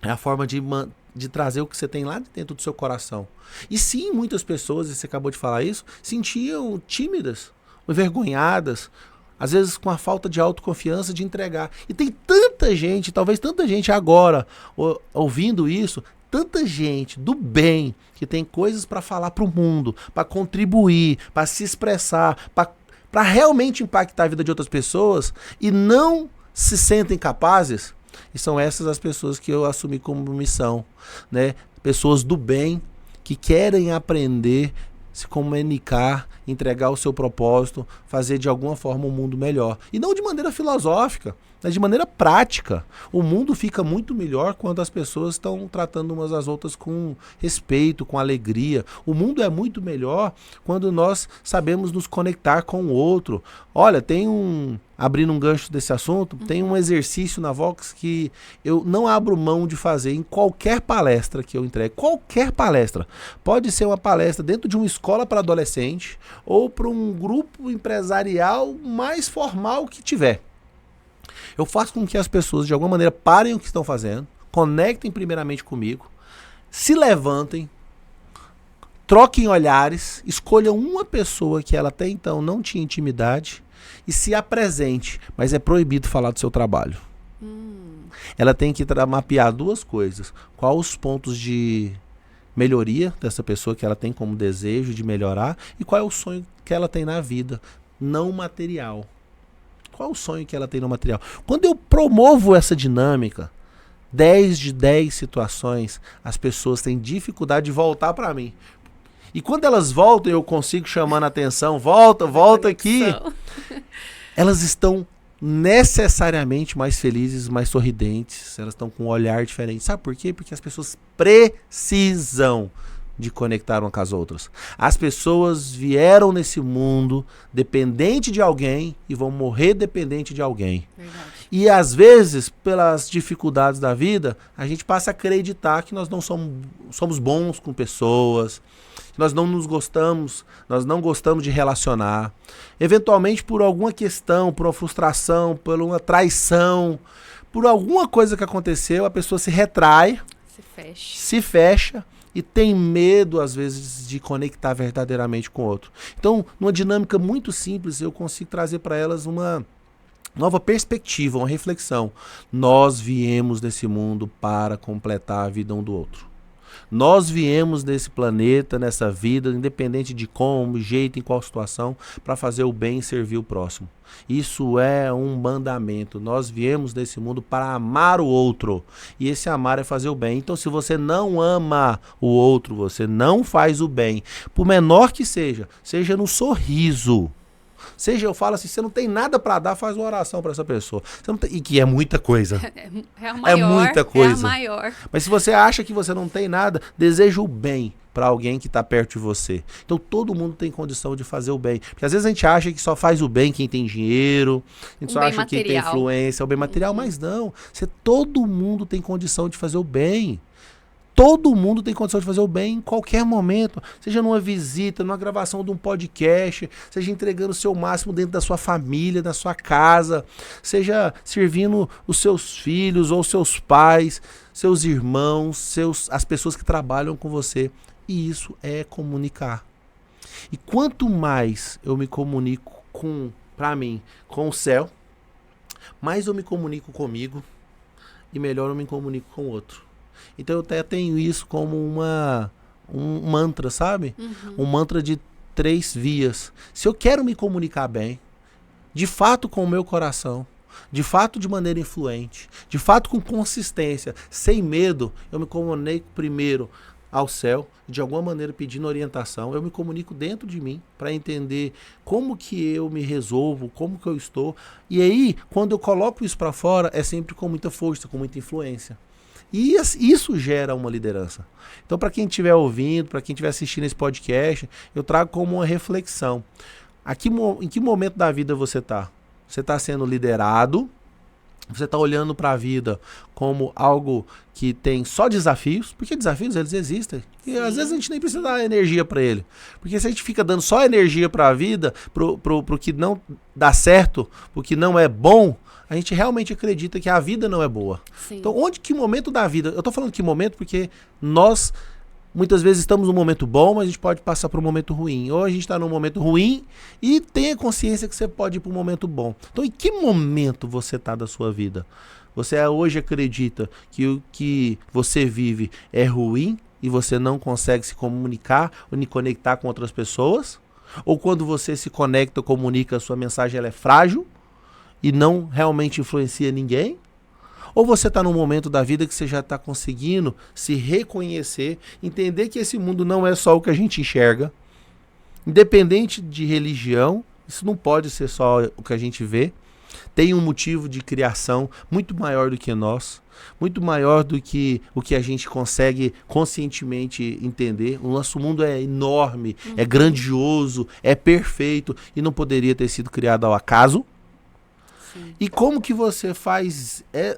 é a forma de trazer o que você tem lá dentro do seu coração. E sim, muitas pessoas, e você acabou de falar isso, sentiam tímidas, envergonhadas, às vezes com a falta de autoconfiança de entregar. E tem tanta gente, talvez tanta gente agora ouvindo isso, tanta gente do bem que tem coisas para falar para o mundo, para contribuir, para se expressar, para realmente impactar a vida de outras pessoas e não se sentem capazes. E são essas as pessoas que eu assumi como missão, né? Pessoas do bem que querem aprender, se comunicar, entregar o seu propósito, fazer de alguma forma um mundo melhor. E não de maneira filosófica, mas de maneira prática. O mundo fica muito melhor quando as pessoas estão tratando umas às outras com respeito, com alegria. O mundo é muito melhor quando nós sabemos nos conectar com o outro. Olha, abrindo um gancho desse assunto, tem um exercício na Vox que eu não abro mão de fazer em qualquer palestra que eu entregue. Qualquer palestra. Pode ser uma palestra dentro de uma escola para adolescente ou para um grupo empresarial mais formal que tiver. Eu faço com que as pessoas, de alguma maneira, parem o que estão fazendo, conectem primeiramente comigo, se levantem, troquem olhares, escolham uma pessoa que ela até então não tinha intimidade e se apresente, mas é proibido falar do seu trabalho. Ela tem que mapear duas coisas. Quais os pontos de melhoria dessa pessoa que ela tem como desejo de melhorar e qual é o sonho que ela tem na vida, não material. Qual é o sonho que ela tem no material? Quando eu promovo essa dinâmica, 10 de 10 situações, as pessoas têm dificuldade de voltar para mim. E quando elas voltam, eu consigo chamando a atenção, volta aqui. Elas estão necessariamente mais felizes, mais sorridentes, elas estão com um olhar diferente. Sabe por quê? Porque as pessoas precisam de conectar umas com as outras. As pessoas vieram nesse mundo dependente de alguém e vão morrer dependente de alguém. Verdade. E às vezes, pelas dificuldades da vida, a gente passa a acreditar que nós não somos bons com pessoas, que nós não nos gostamos, nós não gostamos de relacionar. Eventualmente, por alguma questão, por uma frustração, por uma traição, por alguma coisa que aconteceu, a pessoa se retrai, se fecha e tem medo, às vezes, de conectar verdadeiramente com o outro. Então, numa dinâmica muito simples, eu consigo trazer para elas uma nova perspectiva, uma reflexão. Nós viemos nesse mundo para completar a vida um do outro. Nós viemos nesse planeta, nessa vida, independente de como, jeito, em qual situação, para fazer o bem e servir o próximo. Isso é um mandamento. Nós viemos nesse mundo para amar o outro. E esse amar é fazer o bem. Então, se você não ama o outro, você não faz o bem. Por menor que seja no sorriso. Seja, eu falo assim, você não tem nada para dar, faz uma oração para essa pessoa. Você não tem, e que é muita coisa. É a maior, é muita coisa. É a maior. Mas se você acha que você não tem nada, deseja o bem para alguém que está perto de você. Então todo mundo tem condição de fazer o bem. Porque às vezes a gente acha que só faz o bem quem tem dinheiro, a gente só acha que quem tem influência, o bem material, mas não. Todo mundo tem condição de fazer o bem. Todo mundo tem condição de fazer o bem em qualquer momento, seja numa visita, numa gravação de um podcast, seja entregando o seu máximo dentro da sua família, da sua casa, seja servindo os seus filhos ou seus pais, seus irmãos, as pessoas que trabalham com você. E isso é comunicar. E quanto mais eu me comunico com o céu, mais eu me comunico comigo e melhor eu me comunico com o outro. Então eu até tenho isso como um mantra, sabe? Um mantra de 3 vias. Se eu quero me comunicar bem, de fato com o meu coração, de fato de maneira influente, de fato com consistência, sem medo, eu me comunico primeiro ao céu, de alguma maneira pedindo orientação, eu me comunico dentro de mim para entender como que eu me resolvo, como que eu estou. E aí, quando eu coloco isso para fora, é sempre com muita força, com muita influência. E isso gera uma liderança. Então, para quem estiver ouvindo, para quem estiver assistindo esse podcast, eu trago como uma reflexão. Em que momento da vida você está? Você está sendo liderado? Você está olhando para a vida como algo que tem só desafios? Porque desafios, eles existem. E às vezes a gente nem precisa dar energia para ele. Porque se a gente fica dando só energia para a vida, pro que não dá certo, pro que não é bom, a gente realmente acredita que a vida não é boa. Sim. Então, que momento da vida? Eu tô falando que momento porque nós, muitas vezes, estamos num momento bom, mas a gente pode passar por um momento ruim. Ou a gente está num momento ruim e tenha consciência que você pode ir para um momento bom. Então, em que momento você está da sua vida? Você hoje acredita que o que você vive é ruim e você não consegue se comunicar ou se conectar com outras pessoas? Ou quando você se conecta ou comunica, a sua mensagem ela é frágil e não realmente influencia ninguém? Ou você está num momento da vida que você já está conseguindo se reconhecer, entender que esse mundo não é só o que a gente enxerga, independente de religião, isso não pode ser só o que a gente vê, tem um motivo de criação muito maior do que nós, muito maior do que o que a gente consegue conscientemente entender. O nosso mundo é enorme, é grandioso, é perfeito e não poderia ter sido criado ao acaso. E como que você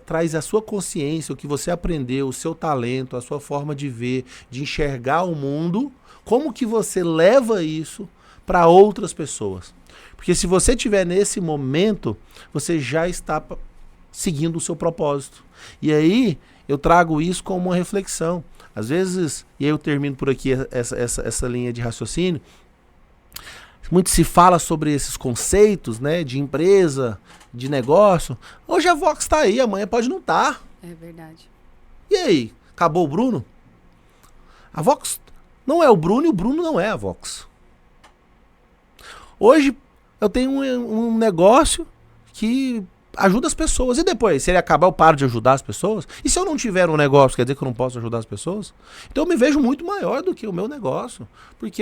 traz a sua consciência, o que você aprendeu, o seu talento, a sua forma de ver, de enxergar o mundo, como que você leva isso para outras pessoas? Porque se você estiver nesse momento, você já está seguindo o seu propósito. E aí eu trago isso como uma reflexão. Às vezes, e aí eu termino por aqui essa linha de raciocínio, muito se fala sobre esses conceitos, né, de empresa, de negócio. Hoje a Vox está aí, amanhã pode não estar. É verdade. E aí? Acabou o Bruno? A Vox não é o Bruno e o Bruno não é a Vox. Hoje eu tenho um negócio que ajuda as pessoas. E depois, se ele acabar, eu paro de ajudar as pessoas? E se eu não tiver um negócio, quer dizer que eu não posso ajudar as pessoas? Então eu me vejo muito maior do que o meu negócio. Porque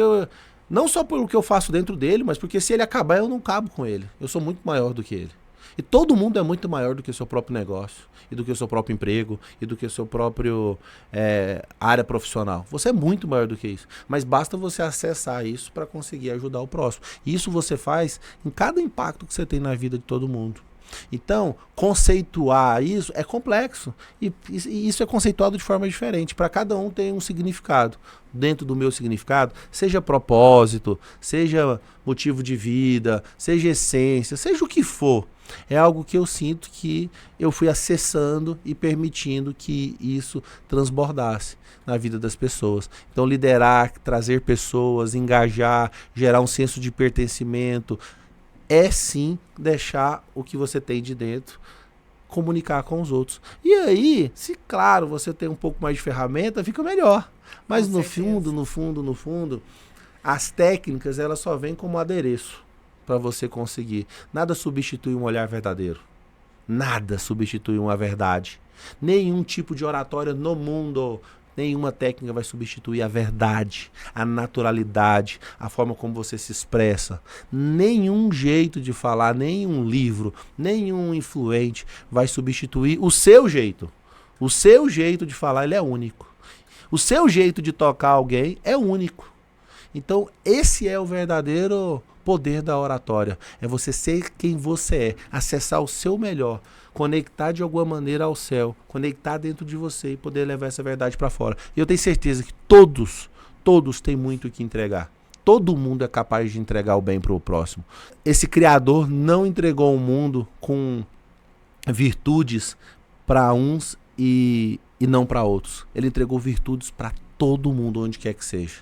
não só pelo que eu faço dentro dele, mas porque se ele acabar, eu não cabo com ele. Eu sou muito maior do que ele. E todo mundo é muito maior do que o seu próprio negócio, e do que o seu próprio emprego, e do que o seu próprio área profissional. Você é muito maior do que isso. Mas basta você acessar isso para conseguir ajudar o próximo. E isso você faz em cada impacto que você tem na vida de todo mundo. Então, conceituar isso é complexo. E isso é conceituado de forma diferente. Para cada um tem um significado. Dentro do meu significado, seja propósito, seja motivo de vida, seja essência, seja o que for. É algo que eu sinto que eu fui acessando e permitindo que isso transbordasse na vida das pessoas. Então, liderar, trazer pessoas, engajar, gerar um senso de pertencimento, é sim deixar o que você tem de dentro comunicar com os outros. E aí, se claro, você tem um pouco mais de ferramenta, fica melhor. Mas no fundo, as técnicas elas só vêm como adereço para você conseguir. Nada substitui um olhar verdadeiro. Nada substitui uma verdade. Nenhum tipo de oratória no mundo, nenhuma técnica vai substituir a verdade, a naturalidade, a forma como você se expressa. Nenhum jeito de falar, nenhum livro, nenhum influente vai substituir o seu jeito. O seu jeito de falar, ele é único. O seu jeito de tocar alguém é único. Então, esse é o verdadeiro poder da oratória. É você ser quem você é, acessar o seu melhor, conectar de alguma maneira ao céu, conectar dentro de você e poder levar essa verdade para fora. E eu tenho certeza que todos têm muito o que entregar. Todo mundo é capaz de entregar o bem para o próximo. Esse Criador não entregou o mundo com virtudes para uns e não para outros. Ele entregou virtudes para todo mundo, onde quer que seja.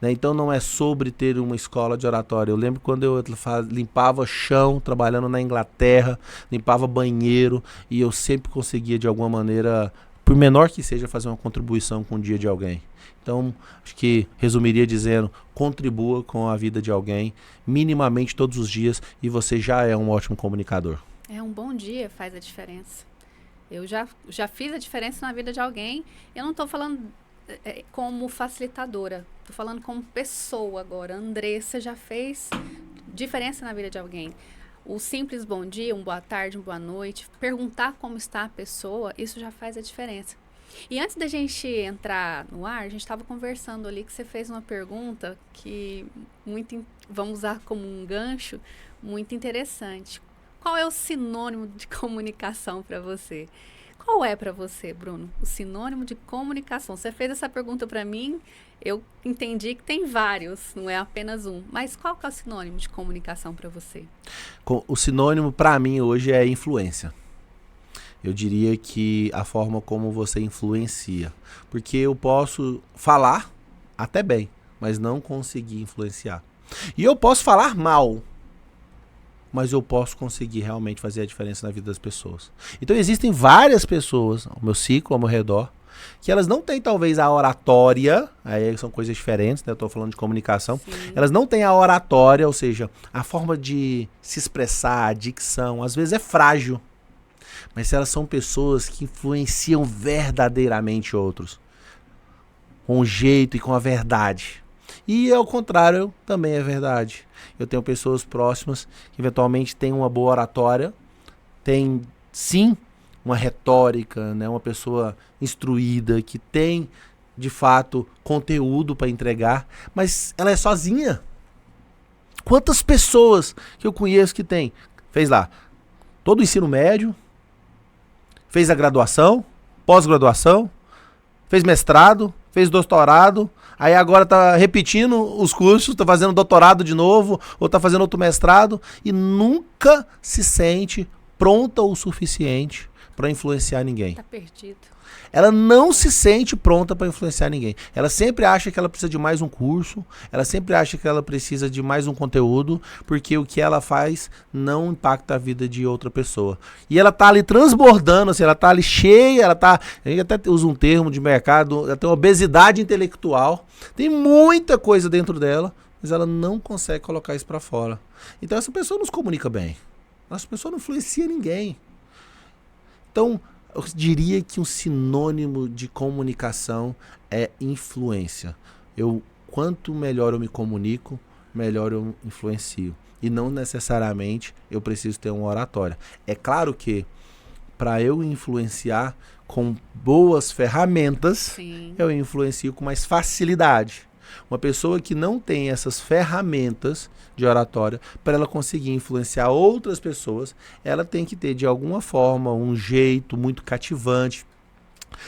Né? Então não é sobre ter uma escola de oratória. Eu lembro quando eu limpava chão, trabalhando na Inglaterra, limpava banheiro, e eu sempre conseguia de alguma maneira, por menor que seja, fazer uma contribuição com o dia de alguém. Então, acho que resumiria dizendo, contribua com a vida de alguém, minimamente todos os dias, e você já é um ótimo comunicador. É, um bom dia faz a diferença. Eu já fiz a diferença na vida de alguém. Eu não estou falando como facilitadora, estou falando como pessoa agora. A Andressa já fez diferença na vida de alguém. O simples bom dia, um boa tarde, uma boa noite, perguntar como está a pessoa, isso já faz a diferença. E antes da gente entrar no ar, a gente estava conversando ali que você fez uma pergunta que vamos usar como um gancho, muito interessante. Qual é o sinônimo de comunicação para você? Qual é para você, Bruno, o sinônimo de comunicação? Você fez essa pergunta para mim, eu entendi que tem vários, não é apenas um. Mas qual que é o sinônimo de comunicação para você? O sinônimo para mim hoje é influência. Eu diria que a forma como você influencia. Porque eu posso falar até bem, mas não conseguir influenciar. E eu posso falar mal, mas eu posso conseguir realmente fazer a diferença na vida das pessoas. Então existem várias pessoas ao meu ciclo, ao meu redor, que elas não têm talvez a oratória, aí são coisas diferentes, né? Eu estou falando de comunicação. Sim. Elas não têm a oratória, ou seja, a forma de se expressar, a dicção, às vezes é frágil. Mas elas são pessoas que influenciam verdadeiramente outros, com o jeito e com a verdade. E ao contrário, também é verdade. Eu tenho pessoas próximas que eventualmente têm uma boa oratória, tem sim uma retórica, né? Uma pessoa instruída, que tem de fato conteúdo para entregar, mas ela é sozinha. Quantas pessoas que eu conheço que tem? Fez lá todo o ensino médio, fez a graduação, pós-graduação, fez mestrado, fez doutorado, aí agora tá repetindo os cursos, tá fazendo doutorado de novo, ou tá fazendo outro mestrado, e nunca se sente pronta o suficiente para influenciar ninguém. Tá perdido. Ela não se sente pronta para influenciar ninguém. Ela sempre acha que ela precisa de mais um curso, ela sempre acha que ela precisa de mais um conteúdo, porque o que ela faz não impacta a vida de outra pessoa. E ela tá ali transbordando, assim, ela tá ali cheia, a gente até usa um termo de mercado, ela tem uma obesidade intelectual, tem muita coisa dentro dela, mas ela não consegue colocar isso para fora. Então essa pessoa não se comunica bem. Essa pessoa não influencia ninguém. Então, eu diria que um sinônimo de comunicação é influência. Quanto melhor eu me comunico, melhor eu influencio. E não necessariamente eu preciso ter uma oratória. É claro que para eu influenciar com boas ferramentas, Sim. eu influencio com mais facilidade. Uma pessoa que não tem essas ferramentas de oratória, para ela conseguir influenciar outras pessoas, ela tem que ter de alguma forma um jeito muito cativante.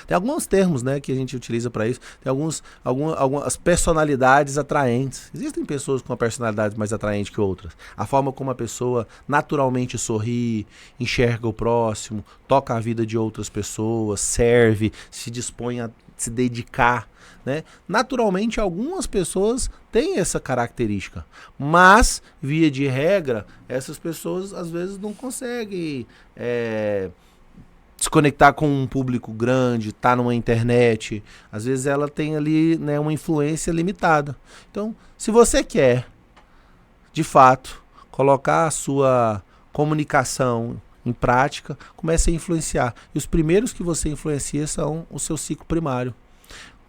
Tem alguns termos, né, que a gente utiliza para isso. Tem algumas personalidades atraentes. Existem pessoas com uma personalidade mais atraente que outras. A forma como a pessoa naturalmente sorri, enxerga o próximo, toca a vida de outras pessoas, serve, se dispõe a se dedicar, né? Naturalmente, algumas pessoas têm essa característica, mas, via de regra, essas pessoas às vezes não conseguem se conectar com um público grande, tá numa internet. Às vezes ela tem ali, né, uma influência limitada. Então, se você quer, de fato, colocar a sua comunicação em prática, comece a influenciar. E os primeiros que você influencia são o seu ciclo primário.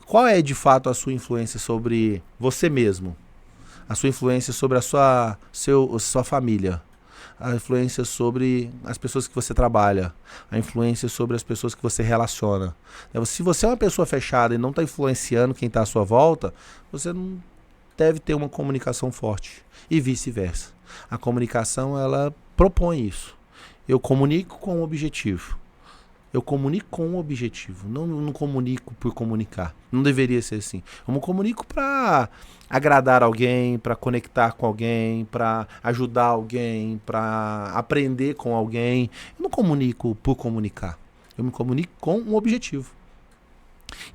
Qual é, de fato, a sua influência sobre você mesmo? A sua influência sobre a sua família? A influência sobre as pessoas que você trabalha? A influência sobre as pessoas que você relaciona? Se você é uma pessoa fechada e não está influenciando quem está à sua volta, você não deve ter uma comunicação forte. E vice-versa. A comunicação, ela propõe isso. Eu comunico com um objetivo. Eu comunico com um objetivo. Não comunico por comunicar. Não deveria ser assim. Eu me comunico para agradar alguém, para conectar com alguém, para ajudar alguém, para aprender com alguém. Eu não comunico por comunicar. Eu me comunico com um objetivo.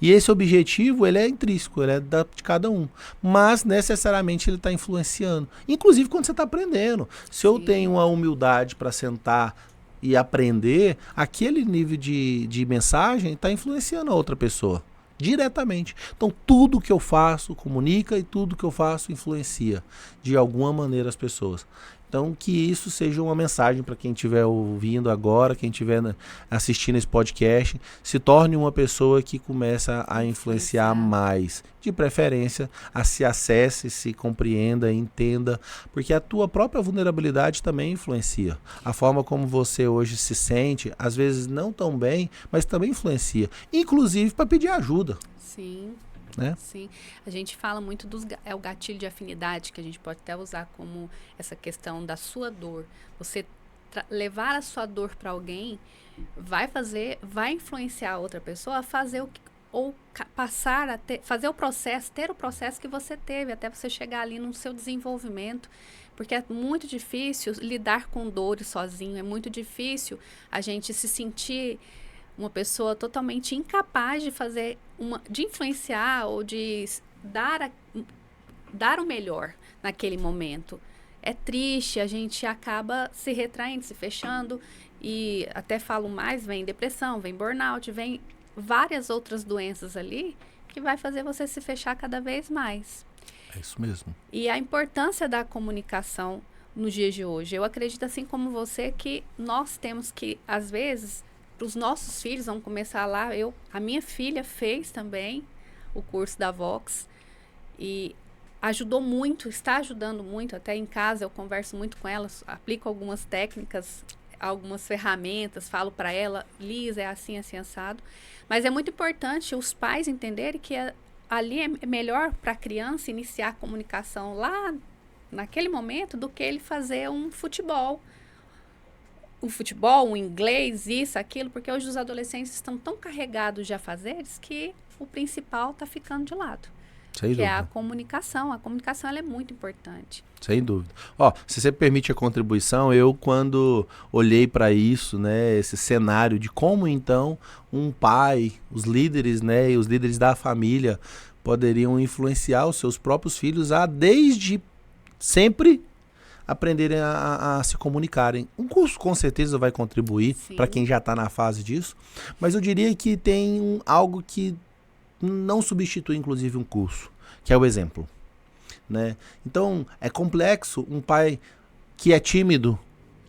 E esse objetivo, ele é intrínseco, ele é de cada um. Mas, necessariamente, ele está influenciando. Inclusive, quando você está aprendendo. Se eu tenho uma humildade para sentar e aprender, aquele nível de mensagem está influenciando a outra pessoa. Diretamente. Então, tudo que eu faço comunica e tudo que eu faço influencia, de alguma maneira, as pessoas. Então, que isso seja uma mensagem para quem estiver ouvindo agora, quem estiver assistindo esse podcast, se torne uma pessoa que começa a influenciar mais. De preferência, a se acesse, se compreenda, entenda, porque a tua própria vulnerabilidade também influencia. A forma como você hoje se sente, às vezes não tão bem, mas também influencia. Inclusive para pedir ajuda. Sim. Né? Sim, a gente fala muito o gatilho de afinidade, que a gente pode até usar como essa questão da sua dor. Você levar a sua dor para alguém vai influenciar a outra pessoa a fazer passar a fazer ter o processo que você teve, até você chegar ali no seu desenvolvimento. Porque é muito difícil lidar com dores sozinho, é muito difícil a gente se sentir uma pessoa totalmente incapaz de influenciar ou de dar o melhor naquele momento. É triste, a gente acaba se retraindo, se fechando, e até falo mais, vem depressão, vem burnout, vem várias outras doenças ali que vai fazer você se fechar cada vez mais. É isso mesmo. E a importância da comunicação nos dias de hoje. Eu acredito, assim como você, que nós temos que, às vezes, para os nossos filhos, vamos começar lá, a minha filha fez também o curso da Vox e ajudou muito, está ajudando muito, até em casa eu converso muito com ela, aplico algumas técnicas, algumas ferramentas, falo para ela, Liz, é assim, assim, assado. Mas é muito importante os pais entenderem que ali é melhor para a criança iniciar a comunicação lá naquele momento do que ele fazer um futebol, um inglês, isso, aquilo, porque hoje os adolescentes estão tão carregados de afazeres que o principal está ficando de lado. Sem que é a dúvida. comunicação. A comunicação ela é muito importante. Sem dúvida. Ó, se você permite a contribuição, eu quando olhei para isso, né, esse cenário de como então um pai, os líderes, né, e os líderes da família poderiam influenciar os seus próprios filhos a desde sempre aprenderem a se comunicarem. Um curso com certeza vai contribuir para quem já está na fase disso, mas eu diria que tem algo que não substitui inclusive um curso, que é o exemplo. Né? Então, é complexo um pai que é tímido,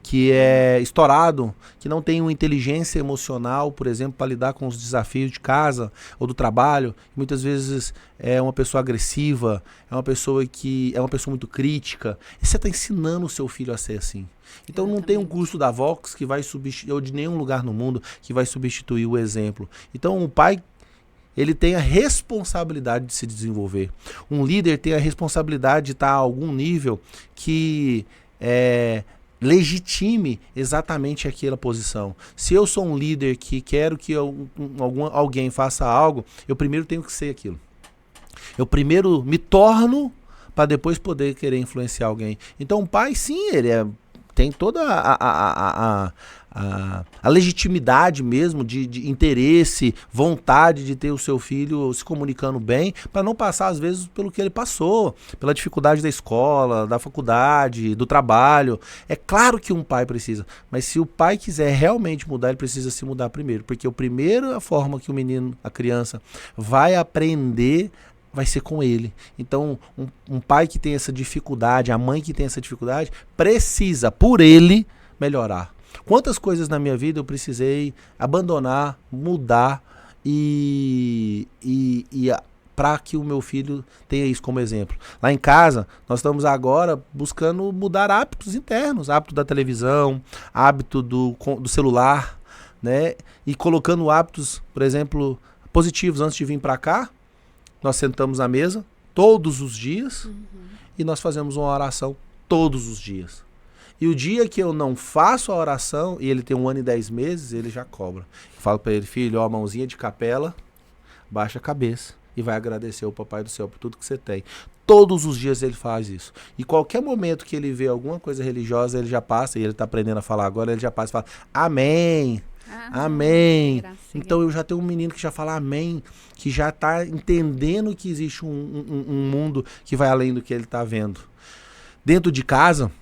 que é estourado, que não tem uma inteligência emocional, por exemplo, para lidar com os desafios de casa ou do trabalho. Muitas vezes é uma pessoa agressiva, é uma pessoa que é uma pessoa muito crítica. E você está ensinando o seu filho a ser assim. Então não tem um curso da Vox que vai substituir, ou de nenhum lugar no mundo que vai substituir o exemplo. Então o pai, ele tem a responsabilidade de se desenvolver. Um líder tem a responsabilidade de estar a algum nível que legitime exatamente aquela posição. Se eu sou um líder que quero que alguém faça algo, eu primeiro tenho que ser aquilo. Eu primeiro me torno para depois poder querer influenciar alguém. Então o pai, sim, ele tem toda a legitimidade mesmo de interesse, vontade de ter o seu filho se comunicando bem, para não passar às vezes pelo que ele passou, pela dificuldade da escola, da faculdade, do trabalho. É claro que um pai precisa, mas se o pai quiser realmente mudar, ele precisa se mudar primeiro, porque a primeira forma que o menino, a criança, vai aprender vai ser com ele. Então, um pai que tem essa dificuldade, a mãe que tem essa dificuldade, precisa, por ele, melhorar. Quantas coisas na minha vida eu precisei abandonar, mudar para que o meu filho tenha isso como exemplo. Lá em casa, nós estamos agora buscando mudar hábitos internos, hábito da televisão, hábito do celular, né? E colocando hábitos, por exemplo, positivos. Antes de vir para cá, nós sentamos à mesa todos os dias e nós fazemos uma oração todos os dias. E o dia que eu não faço a oração, e ele tem 1 ano e 10 meses, ele já cobra. Eu falo para ele, filho, ó, mãozinha de capela, baixa a cabeça e vai agradecer ao Papai do Céu por tudo que você tem. Todos os dias ele faz isso. E qualquer momento que ele vê alguma coisa religiosa, ele já passa, e ele está aprendendo a falar agora, ele já passa e fala, amém. Amém. Então eu já tenho um menino que já fala amém, que já está entendendo que existe um mundo que vai além do que ele está vendo. Dentro de casa,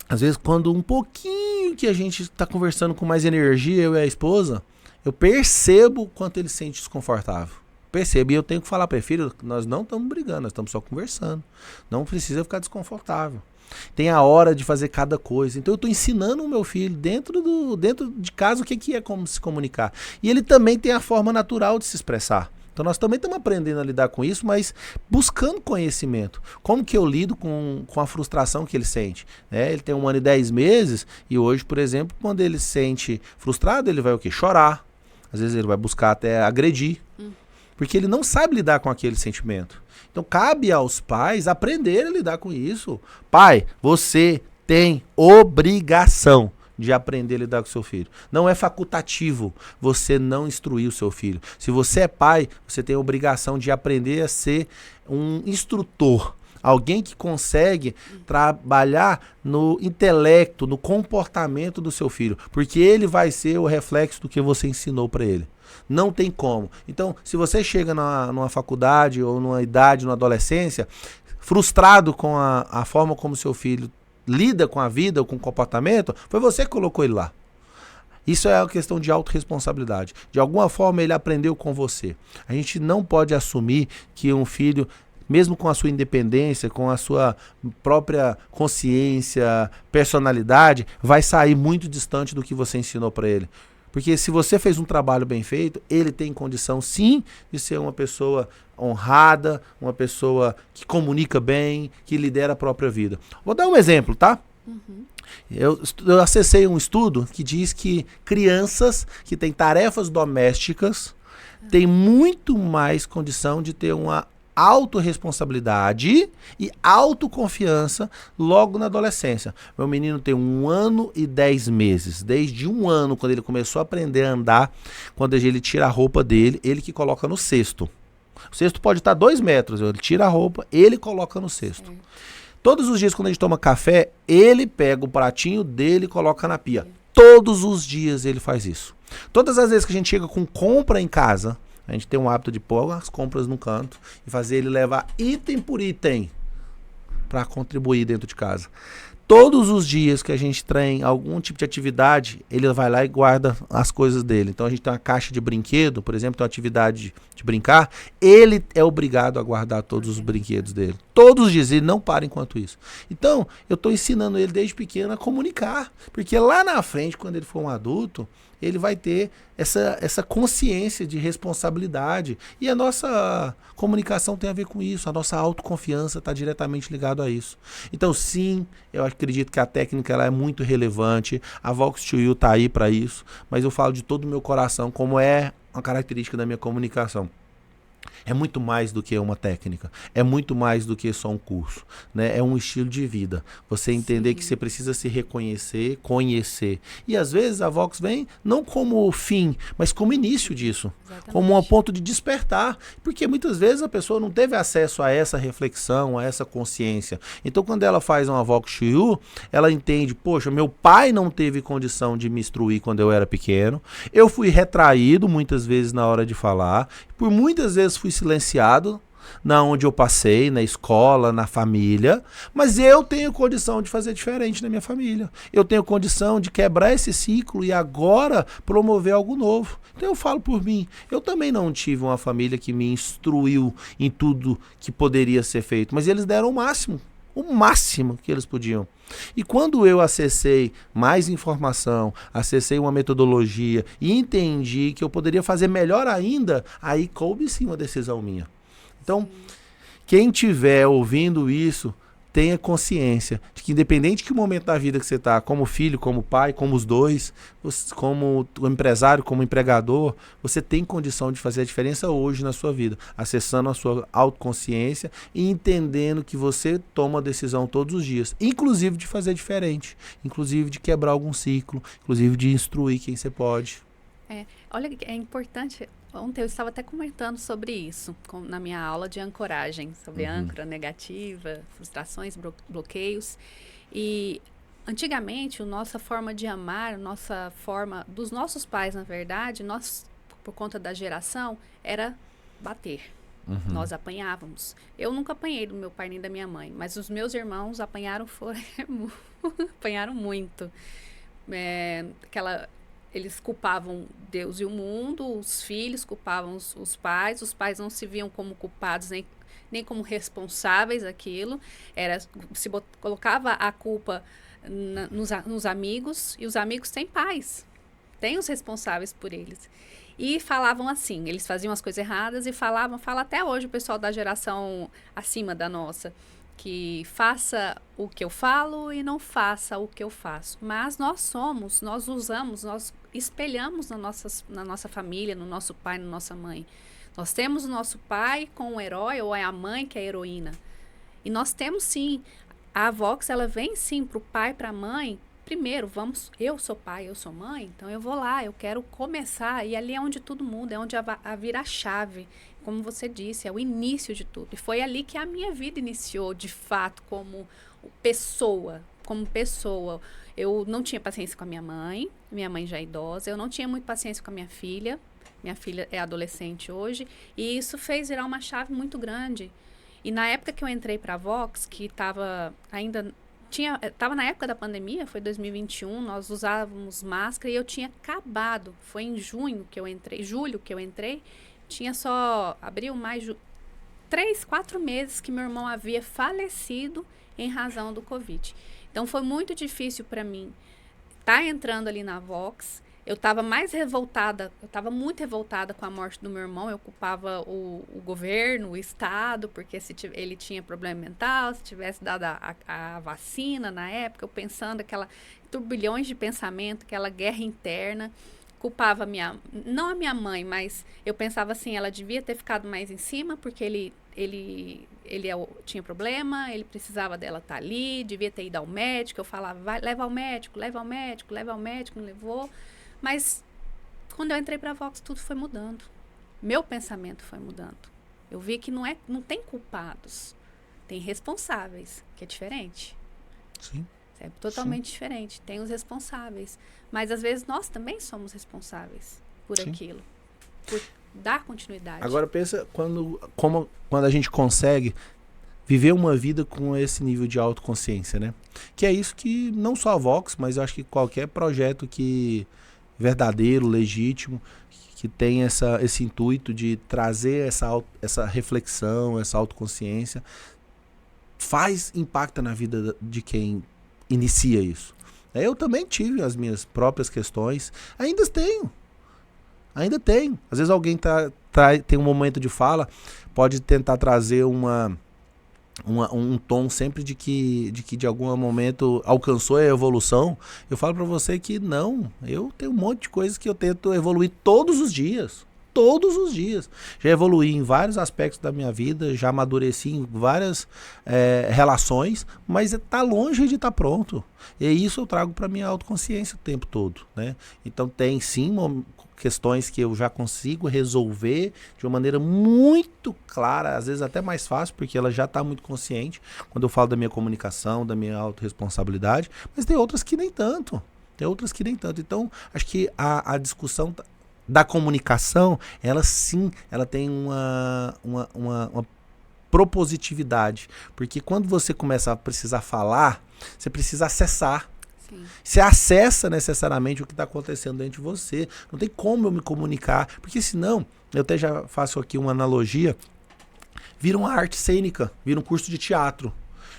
às vezes quando um pouquinho que a gente está conversando com mais energia, eu e a esposa, eu percebo o quanto ele se sente desconfortável. Percebo, e eu tenho que falar para ele, filho, nós não estamos brigando, nós estamos só conversando. Não precisa ficar desconfortável. Tem a hora de fazer cada coisa. Então eu estou ensinando o meu filho dentro de casa o que é como se comunicar. E ele também tem a forma natural de se expressar. Então nós também estamos aprendendo a lidar com isso, mas buscando conhecimento. Como que eu lido com a frustração que ele sente? Ele tem 1 ano e 10 meses e hoje, por exemplo, quando ele se sente frustrado, ele vai o quê? Chorar. Às vezes ele vai buscar até agredir. Porque ele não sabe lidar com aquele sentimento. Então cabe aos pais aprender a lidar com isso. Pai, você tem obrigação de aprender a lidar com seu filho. Não é facultativo você não instruir o seu filho. Se você é pai, você tem a obrigação de aprender a ser um instrutor. Alguém que consegue trabalhar no intelecto, no comportamento do seu filho. Porque ele vai ser o reflexo do que você ensinou para ele. Não tem como. Então, se você chega numa faculdade ou numa idade, numa adolescência, frustrado com a forma como seu filho lida com a vida ou com o comportamento, foi você que colocou ele lá. Isso é uma questão de autorresponsabilidade. De alguma forma ele aprendeu com você. A gente não pode assumir que um filho, mesmo com a sua independência, com a sua própria consciência, personalidade, vai sair muito distante do que você ensinou para ele. Porque se você fez um trabalho bem feito, ele tem condição sim de ser uma pessoa honrada, uma pessoa que comunica bem, que lidera a própria vida. Vou dar um exemplo, tá? Eu acessei um estudo que diz que crianças que têm tarefas domésticas têm muito mais condição de ter uma autorresponsabilidade e autoconfiança logo na adolescência. Meu menino tem 1 ano e 10 meses. Desde 1 ano, quando ele começou a aprender a andar, quando ele tira a roupa dele, ele que coloca no cesto. O cesto pode estar 2 metros, ele tira a roupa, ele coloca no cesto. Todos os dias quando a gente toma café, ele pega o pratinho dele e coloca na pia. Todos os dias ele faz isso. Todas as vezes que a gente chega com compra em casa, a gente tem um hábito de pôr as compras no canto e fazer ele levar item por item para contribuir dentro de casa. Todos os dias que a gente tem algum tipo de atividade, ele vai lá e guarda as coisas dele. Então a gente tem uma caixa de brinquedo, por exemplo, tem uma atividade de brincar, ele é obrigado a guardar todos os brinquedos dele. Todos os dias, ele não para enquanto isso. Então, eu estou ensinando ele desde pequeno a comunicar, porque lá na frente, quando ele for um adulto, ele vai ter essa consciência de responsabilidade. E a nossa comunicação tem a ver com isso, a nossa autoconfiança está diretamente ligada a isso. Então, sim, eu acredito que a técnica ela é muito relevante, a Vox2U está aí para isso, mas eu falo de todo o meu coração como é uma característica da minha comunicação. É muito mais do que uma técnica, é muito mais do que só um curso, né? É um estilo de vida. Você entender que você precisa se reconhecer, conhecer. E às vezes a Vox vem não como fim, mas como início disso. Exatamente. Como um ponto de despertar. Porque muitas vezes a pessoa não teve acesso a essa reflexão, a essa consciência. Então quando ela faz uma Vox2U, ela entende, poxa, meu pai não teve condição de me instruir quando eu era pequeno. Eu fui retraído muitas vezes na hora de falar. Por muitas vezes fui silenciado na onde eu passei, na escola, na família, mas eu tenho condição de fazer diferente na minha família. Eu tenho condição de quebrar esse ciclo e agora promover algo novo. Então eu falo por mim, eu também não tive uma família que me instruiu em tudo que poderia ser feito, mas eles deram o máximo que eles podiam. E quando eu acessei mais informação, acessei uma metodologia e entendi que eu poderia fazer melhor ainda, aí coube sim uma decisão minha. Então, quem estiver ouvindo isso, tenha consciência de que independente que o momento da vida que você está, como filho, como pai, como os dois, como empresário, como empregador, você tem condição de fazer a diferença hoje na sua vida, acessando a sua autoconsciência e entendendo que você toma a decisão todos os dias, inclusive de fazer diferente, inclusive de quebrar algum ciclo, inclusive de instruir quem você pode. Olha, é importante. Ontem eu estava até comentando sobre isso na minha aula de ancoragem, sobre âncora negativa, frustrações, bloqueios. E antigamente, a nossa forma de amar, a nossa forma dos nossos pais, na verdade, nós, por conta da geração, era bater. Nós apanhávamos. Eu nunca apanhei do meu pai nem da minha mãe, mas os meus irmãos apanharam apanharam muito. Eles culpavam Deus e o mundo, os filhos culpavam os pais não se viam como culpados nem como responsáveis daquilo, colocava a culpa nos amigos, e os amigos têm pais, têm os responsáveis por eles. E falavam assim, eles faziam as coisas erradas e fala até hoje o pessoal da geração acima da nossa, que faça o que eu falo e não faça o que eu faço. Mas nós espelhamos na nossa família, no nosso pai, na nossa mãe. Nós temos o nosso pai com o herói, ou é a mãe que é a heroína. E nós temos sim, a Vox, ela vem sim para o pai, para a mãe. Primeiro, eu sou pai, eu sou mãe, então eu vou lá, eu quero começar, e ali é onde tudo muda, é onde vira a chave. Como você disse, é o início de tudo. E foi ali que a minha vida iniciou, de fato, como pessoa. Eu não tinha paciência com a minha mãe já é idosa, eu não tinha muita paciência com a minha filha é adolescente hoje, e isso fez virar uma chave muito grande. E na época que eu entrei para a Vox, que estava na época da pandemia, foi 2021, nós usávamos máscara, e eu tinha acabado, foi em julho que eu entrei, tinha só, abril, maio, 3-4 meses que meu irmão havia falecido em razão do Covid. Então foi muito difícil para mim estar entrando ali na Vox. Eu estava muito revoltada com a morte do meu irmão. Eu culpava o governo, o Estado, porque ele tinha problema mental, se tivesse dado a vacina na época, eu pensando turbilhões de pensamento, aquela guerra interna. Culpava não a minha mãe, mas eu pensava assim, ela devia ter ficado mais em cima, porque ele tinha problema, ele precisava dela estar ali, devia ter ido ao médico. Eu falava, leva ao médico, não levou. Mas quando eu entrei para a Vox, tudo foi mudando. Meu pensamento foi mudando. Eu vi que não tem culpados. Tem responsáveis, que é diferente. Sim. É totalmente diferente. Tem os responsáveis. Mas às vezes nós também somos responsáveis por aquilo. Por dar continuidade. Agora pensa quando a gente consegue viver uma vida com esse nível de autoconsciência, né? Que é isso que não só a Vox, mas eu acho que qualquer projeto que verdadeiro, legítimo, que tem esse intuito de trazer essa reflexão, essa autoconsciência, impacta na vida de quem inicia isso. Eu também tive as minhas próprias questões, ainda tenho. Às vezes alguém tem um momento de fala, pode tentar trazer um tom sempre de que de algum momento alcançou a evolução. Eu falo pra você que não, eu tenho um monte de coisas que eu tento evoluir todos os dias. Todos os dias. Já evoluí em vários aspectos da minha vida, já amadureci em várias relações, mas está longe de estar pronto. E isso eu trago para minha autoconsciência o tempo todo, né? Então tem sim questões que eu já consigo resolver de uma maneira muito clara, às vezes até mais fácil, porque ela já está muito consciente quando eu falo da minha comunicação, da minha autorresponsabilidade, mas tem outras que nem tanto. Então, acho que a discussão da comunicação, ela sim, ela tem uma propositividade, porque quando você começa a precisar falar, você precisa acessar. Sim. Você acessa necessariamente o que está acontecendo dentro de você. Não tem como eu me comunicar, porque senão, eu até já faço aqui uma analogia, vira uma arte cênica, vira um curso de teatro.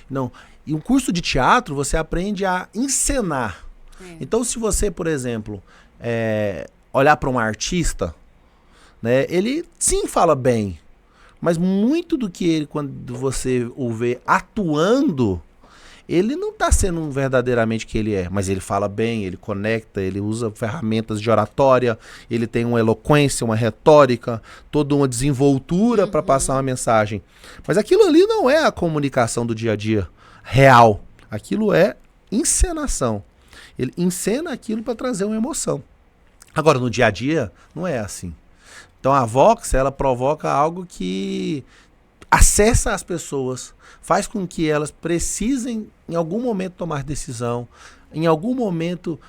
Não. E um curso de teatro, você aprende a encenar. Então, se você, por exemplo, olhar para um artista, né, ele sim fala bem, mas muito do que ele, quando você o vê atuando, ele não está sendo verdadeiramente o que ele é, mas ele fala bem, ele conecta, ele usa ferramentas de oratória, ele tem uma eloquência, uma retórica, toda uma desenvoltura para passar uma mensagem. Mas aquilo ali não é a comunicação do dia a dia real, aquilo é encenação. Ele encena aquilo para trazer uma emoção. Agora, no dia a dia, não é assim. Então, a Vox, ela provoca algo que acessa as pessoas, faz com que elas precisem, em algum momento, tomar decisão, em algum momento,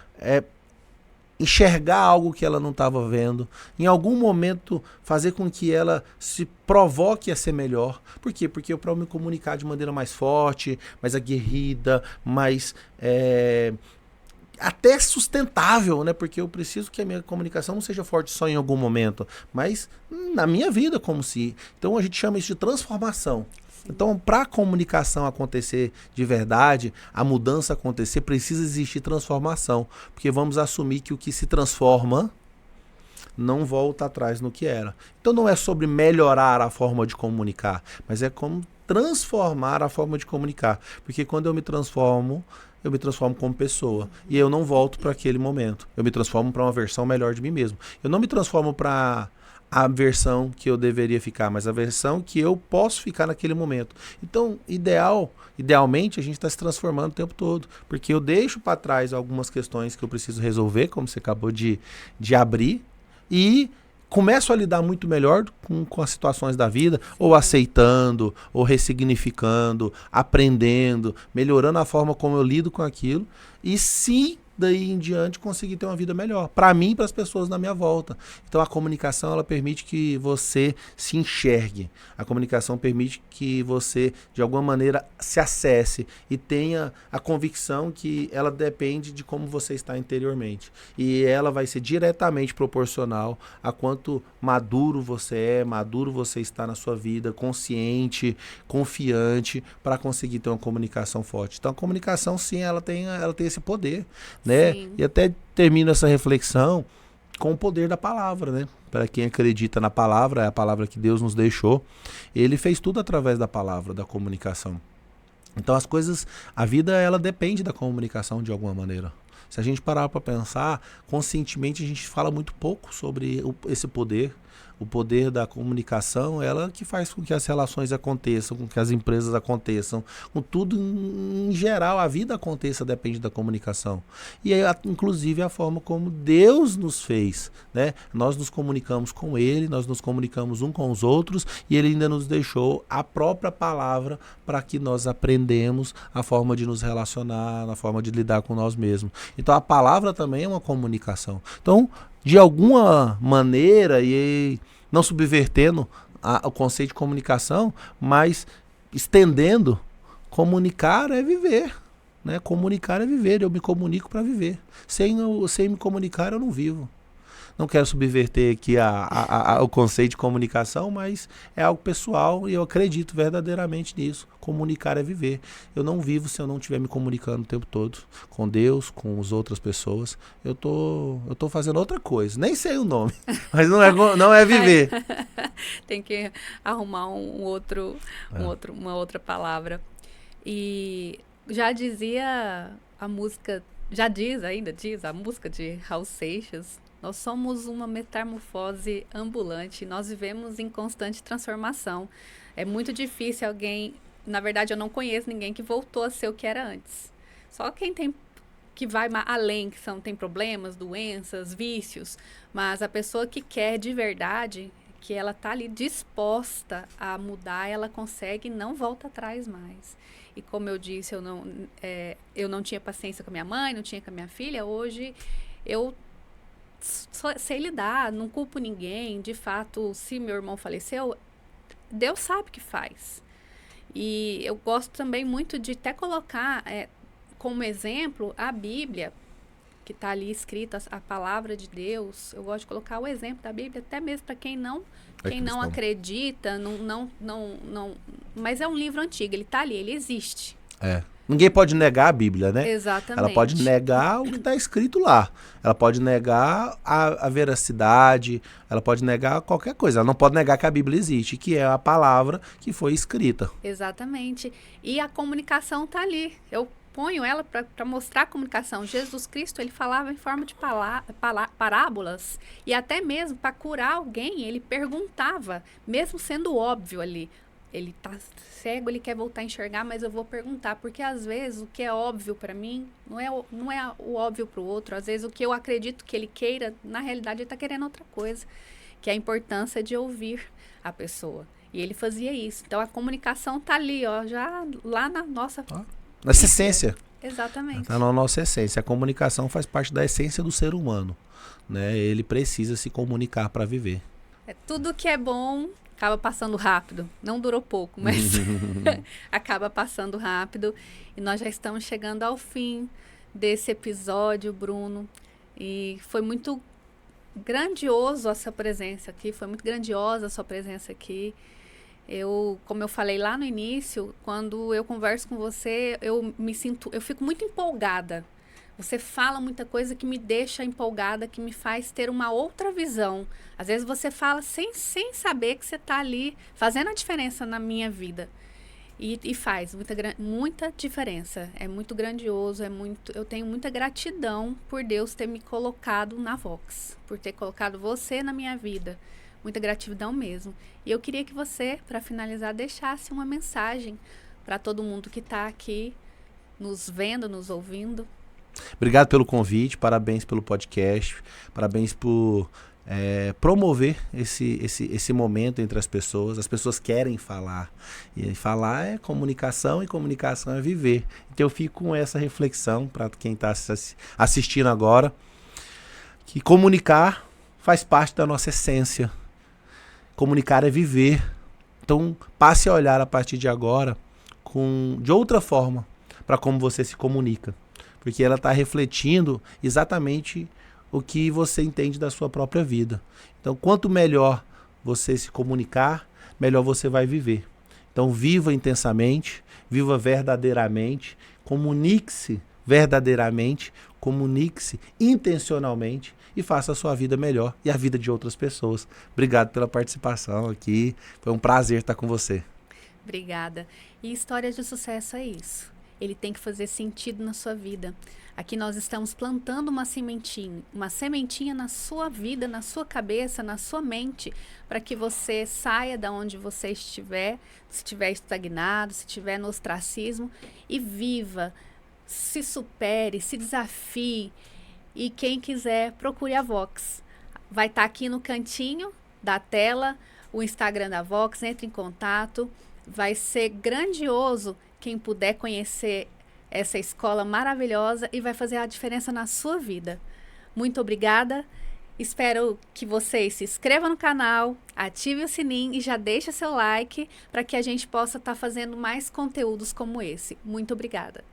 enxergar algo que ela não estava vendo, em algum momento, fazer com que ela se provoque a ser melhor. Por quê? Porque eu, para me comunicar de maneira mais forte, mais aguerrida, mais até sustentável, né? Porque eu preciso que a minha comunicação não seja forte só em algum momento, mas na minha vida como se... Então a gente chama isso de transformação. Sim. Então, para a comunicação acontecer de verdade, a mudança acontecer, precisa existir transformação. Porque vamos assumir que o que se transforma não volta atrás no que era. Então não é sobre melhorar a forma de comunicar, mas é como transformar a forma de comunicar. Porque quando eu me transformo como pessoa. E eu não volto para aquele momento. Eu me transformo para uma versão melhor de mim mesmo. Eu não me transformo para a versão que eu deveria ficar, mas a versão que eu posso ficar naquele momento. Então, idealmente, a gente está se transformando o tempo todo. Porque eu deixo para trás algumas questões que eu preciso resolver, como você acabou de abrir, e começo a lidar muito melhor com as situações da vida, ou aceitando, ou ressignificando, aprendendo, melhorando a forma como eu lido com aquilo, e sim, daí em diante, conseguir ter uma vida melhor, para mim e para as pessoas na minha volta. Então a comunicação, ela permite que você se enxergue, a comunicação permite que você, de alguma maneira, se acesse e tenha a convicção que ela depende de como você está interiormente, e ela vai ser diretamente proporcional a quanto maduro você está na sua vida, consciente, confiante, para conseguir ter uma comunicação forte. Então a comunicação, sim, ela tem esse poder, né? E até termino essa reflexão com o poder da palavra, né? Para quem acredita na palavra, é a palavra que Deus nos deixou. Ele fez tudo através da palavra, da comunicação. Então a vida, ela depende da comunicação de alguma maneira. Se a gente parar para pensar, conscientemente a gente fala muito pouco sobre esse poder. O poder da comunicação, ela que faz com que as relações aconteçam, com que as empresas aconteçam, com tudo em geral, a vida aconteça depende da comunicação. E inclusive a forma como Deus nos fez, né? Nós nos comunicamos com Ele, nós nos comunicamos um com os outros e Ele ainda nos deixou a própria palavra para que nós aprendemos a forma de nos relacionar, a forma de lidar com nós mesmos. Então a palavra também é uma comunicação. Então, de alguma maneira, e não subvertendo o conceito de comunicação, mas estendendo, comunicar é viver. Né? Comunicar é viver, eu me comunico para viver. Sem me comunicar, eu não vivo. Não quero subverter aqui o conceito de comunicação, mas é algo pessoal e eu acredito verdadeiramente nisso. Comunicar é viver. Eu não vivo se eu não estiver me comunicando o tempo todo com Deus, com as outras pessoas. Eu tô fazendo outra coisa. Nem sei o nome, mas não é viver. Tem que arrumar uma outra palavra. E já dizia a música, ainda diz a música de Raul Seixas. Nós somos uma metamorfose ambulante, nós vivemos em constante transformação. É muito difícil alguém, na verdade eu não conheço ninguém que voltou a ser o que era antes. Só quem que vai além, tem problemas, doenças, vícios, mas a pessoa que quer de verdade, que ela está ali disposta a mudar, ela consegue e não volta atrás mais. E como eu disse, eu não tinha paciência com a minha mãe, não tinha com a minha filha, hoje eu sei lidar, não culpo ninguém. De fato, se meu irmão faleceu, Deus sabe o que faz. E eu gosto também muito de até colocar como exemplo a Bíblia, que está ali escrita, a palavra de Deus. Eu gosto de colocar o exemplo da Bíblia, até mesmo para quem não acredita, mas é um livro antigo, ele está ali, ele existe. Ninguém pode negar a Bíblia, né? Exatamente. Ela pode negar o que está escrito lá. Ela pode negar a veracidade, ela pode negar qualquer coisa. Ela não pode negar que a Bíblia existe, que é a palavra que foi escrita. Exatamente. E a comunicação está ali. Eu ponho ela para mostrar a comunicação. Jesus Cristo, ele falava em forma de parábolas. E até mesmo para curar alguém, ele perguntava, mesmo sendo óbvio ali. Ele tá cego, ele quer voltar a enxergar, mas eu vou perguntar, porque às vezes o que é óbvio para mim não é o óbvio para o outro. Às vezes o que eu acredito que ele queira, na realidade ele tá querendo outra coisa, que é a importância de ouvir a pessoa. E ele fazia isso. Então a comunicação tá ali, ó, já lá na nossa... Nossa essência. Exatamente. Tá na nossa essência. A comunicação faz parte da essência do ser humano, né? Ele precisa se comunicar para viver. Tudo que é bom acaba passando rápido. Não durou pouco, mas acaba passando rápido. E nós já estamos chegando ao fim desse episódio, Bruno. E foi muito grandioso a sua presença aqui. Foi muito grandiosa a sua presença aqui. Como eu falei lá no início, quando eu converso com você, eu fico muito empolgada. Você fala muita coisa que me deixa empolgada, que me faz ter uma outra visão. Às vezes você fala sem saber que você está ali fazendo a diferença na minha vida. E faz muita diferença. É muito grandioso, eu tenho muita gratidão por Deus ter me colocado na Vox, por ter colocado você na minha vida. Muita gratidão mesmo. E eu queria que você, para finalizar, deixasse uma mensagem para todo mundo que está aqui nos vendo, nos ouvindo. Obrigado pelo convite, parabéns pelo podcast, parabéns por promover esse momento entre as pessoas querem falar, e falar é comunicação e comunicação é viver. Então eu fico com essa reflexão para quem está assistindo agora, que comunicar faz parte da nossa essência, comunicar é viver. Então passe a olhar a partir de agora de outra forma para como você se comunica. Porque ela está refletindo exatamente o que você entende da sua própria vida. Então, quanto melhor você se comunicar, melhor você vai viver. Então, viva intensamente, viva verdadeiramente, comunique-se verdadeiramente, comunique-se intencionalmente e faça a sua vida melhor e a vida de outras pessoas. Obrigado pela participação aqui. Foi um prazer estar com você. Obrigada. E história de sucesso é isso. ele tem que fazer sentido na sua vida. Aqui nós estamos plantando uma sementinha na sua vida, na sua cabeça, na sua mente, para que você saia da onde você estiver, se estiver estagnado, se estiver no ostracismo, e viva, se supere, se desafie. E quem quiser, procure a Vox. Vai estar aqui no cantinho da tela o Instagram da Vox, entre em contato. Vai ser grandioso quem puder conhecer essa escola maravilhosa e vai fazer a diferença na sua vida. Muito obrigada. Espero que vocês se inscrevam no canal, ative o sininho e já deixe seu like para que a gente possa estar fazendo mais conteúdos como esse. Muito obrigada.